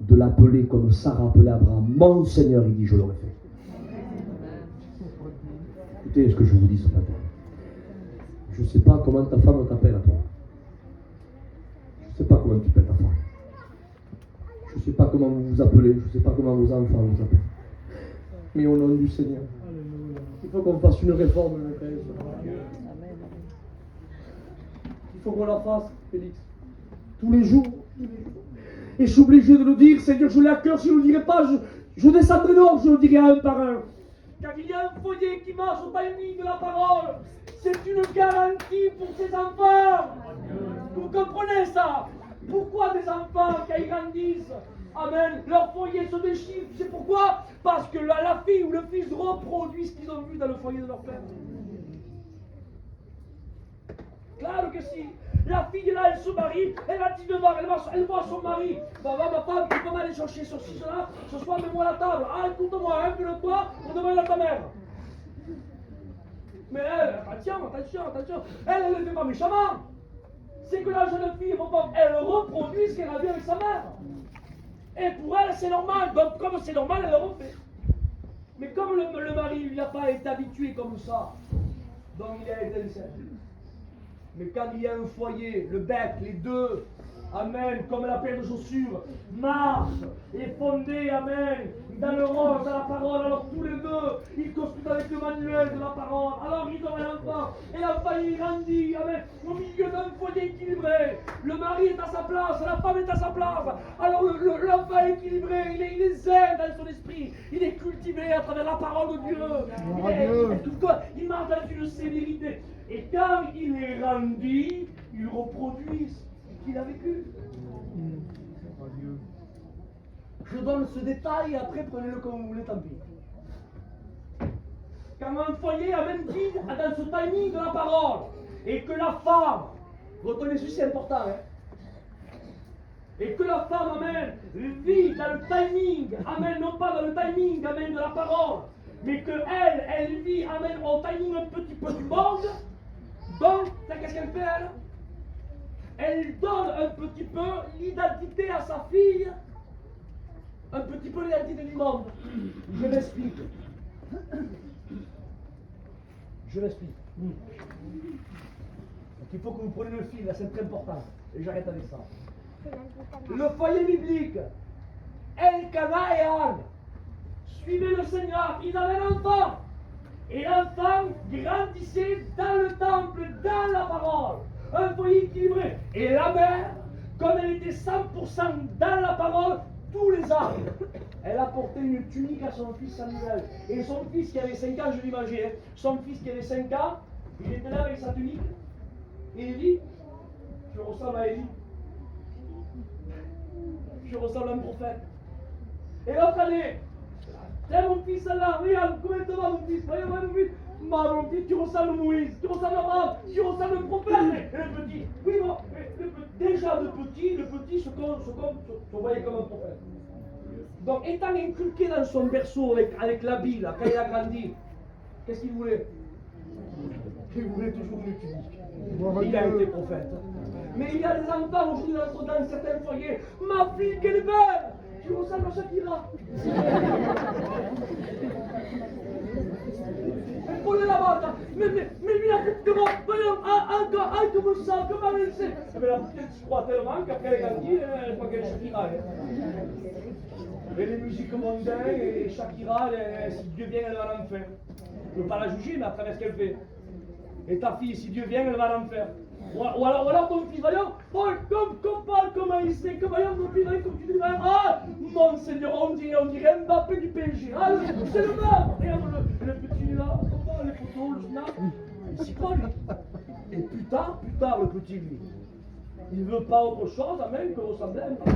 de l'appeler comme Sarah appelait Abraham, mon Seigneur, il dit, je l'aurais fait. Écoutez ce que je vous dis ce matin. Je ne sais pas comment ta femme t'appelle à toi. Je ne sais pas comment tu appelles ta femme. Je ne sais pas comment vous vous appelez. Je ne sais pas comment vos enfants vous appellent. Mais au nom du Seigneur, il faut qu'on fasse une réforme. Il faut qu'on la fasse, Félix. Tous les jours. Et je suis obligé de le dire, Seigneur, je l'ai à cœur. Si je ne le dirais pas, je descendrai dehors, je le dirai un par un. Car il y a un foyer qui marche au timing de la parole. C'est une garantie pour ses enfants. Vous comprenez ça? Pourquoi des enfants, quand ils grandissent, amen, leur foyer se déchire? C'est pourquoi? Parce que la fille ou le fils reproduit ce qu'ils ont vu dans le foyer de leur père. Claro que si. La fille là, elle se marie, elle a 19 ans, elle voit son mari. Bah, ma femme, tu peux aller chercher ceci, cela, ce soir, mets-moi à la table. Ah, écoute-moi, impule-toi, on demande à ta mère. Mais elle, attention, elle ne fait pas méchamment. C'est que la jeune fille, mon pauvre, elle reproduit ce qu'elle a vu avec sa mère. Et pour elle, c'est normal. Donc, comme c'est normal, elle le refait. Mais comme le mari, lui n'a pas été habitué comme ça, donc il a été éteint. Mais quand il y a un foyer, le bec, les deux, amen, comme la paire de chaussures, marche et fondée, amen, dans le rôle, dans la parole, alors tous les deux, ils construisent avec le manuel de la parole, alors ils ont un enfant, et l'enfant il grandit, amen, au milieu d'un foyer équilibré, le mari est à sa place, la femme est à sa place, alors l'enfant est équilibré, il est zen dans son esprit, il est cultivé à travers la parole de Dieu, il marche dans une sévérité. Et quand il est grandi, il reproduit ce qu'il a vécu. Je donne ce détail et après prenez-le comme vous voulez, tant pis. Quand un foyer amène dit dans ce timing de la parole, et que la femme, retenez ceci, c'est important, hein, et que la femme amène vit dans le timing, amène non pas dans le timing, amène de la parole, mais que elle vit, amène au timing un petit peu du monde. Donc, qu'est-ce qu'elle fait, elle? Elle donne un petit peu l'identité à sa fille, un petit peu l'identité du monde. Je m'explique. qu'il faut que vous preniez le fil, là c'est très important. Et j'arrête avec ça. Le foyer biblique, Elkanah et Anne, suivaient le Seigneur, ils avaient un enfant. Et l'enfant grandissait dans le temple, dans la parole. Un foyer équilibré. Et la mère, comme elle était 100% dans la parole, tous les ans, elle apportait une tunique à son fils Samuel. Et son fils qui avait 5 ans, je l'imaginais, son fils qui avait 5 ans, il était là avec sa tunique. Et il dit, je ressemble à Élie. Je ressemble à un prophète. Et l'autre année, c'est mon fils là, regarde, comment te va mon fils? Regarde mon fils. Mon fils, tu ressembles à Moïse, tu ressembles à Abraham, tu ressembles à un prophète. Et le petit, oui, bon, déjà le petit se voyait comme un prophète. Donc, étant inculqué dans son berceau avec l'habit, là, quand il a grandi, qu'est-ce qu'il voulait? Il voulait toujours une tunique. Il a été prophète. Mais il y a des enfants aujourd'hui dans certains foyers. Ma fille, quelle est belle! Tu ressembles à Shakira. Prenez la bata. Mais lui, la tête comment? Voyons, comme ça, comment elle sait? Mais la petite se croit tellement qu'après elle a grandi, elle croit qu'elle est Shakira. Et les musiques mondaines, et Shakira, si Dieu vient, elle va l'enfer. Je ne veux pas la juger, mais à travers ce qu'elle fait. Et ta fille, si Dieu vient, elle va l'enfer. Ou alors ton fils, voyons, comme parle comme il sait, que voyons ton fils, comme tu dis, ah, mon Seigneur, on dirait Mbappé du PSG. Ah, c'est le même. Regarde le petit là, les photos, le snap. Il s'y croit, lui. Et plus tard, le petit, lui, il ne veut pas autre chose, même que ressembler à Mbappé.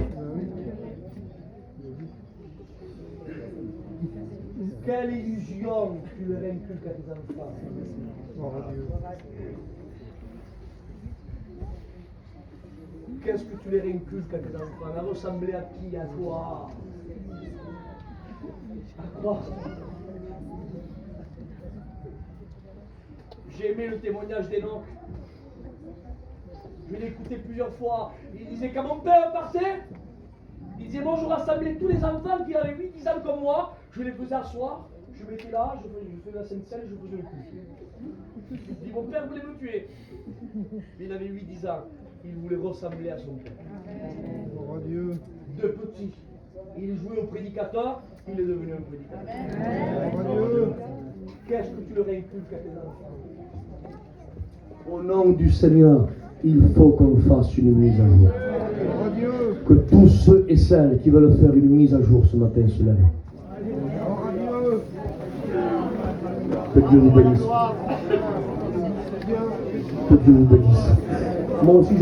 Quelle illusion tu leur inculques à tes enfants. Qu'est-ce que tu les inculques à tes enfants? À ressembler à qui? À quoi? À quoi? J'ai aimé le témoignage d'Enoch. Je l'ai écouté plusieurs fois. Il disait quand mon père partait, il disait bon, je rassemblais tous les enfants qui avaient 8-10 ans comme moi, je les faisais asseoir, je m'étais là, je faisais la Sainte-Seine, je faisais le culte. Il dit mon père voulait me tuer. Il avait 8-10 ans. Il voulait ressembler à son père. Oh Dieu. De petit, il jouait au prédicateur, il est devenu un prédicateur. Oh Dieu. Qu'est-ce que tu leur inculques à tes enfants? Au nom du Seigneur, il faut qu'on fasse une mise à jour. Oh Dieu. Que tous ceux et celles qui veulent faire une mise à jour ce matin se lèvent. Oh Dieu. Que Dieu vous bénisse. Que Dieu vous bénisse. Moi aussi,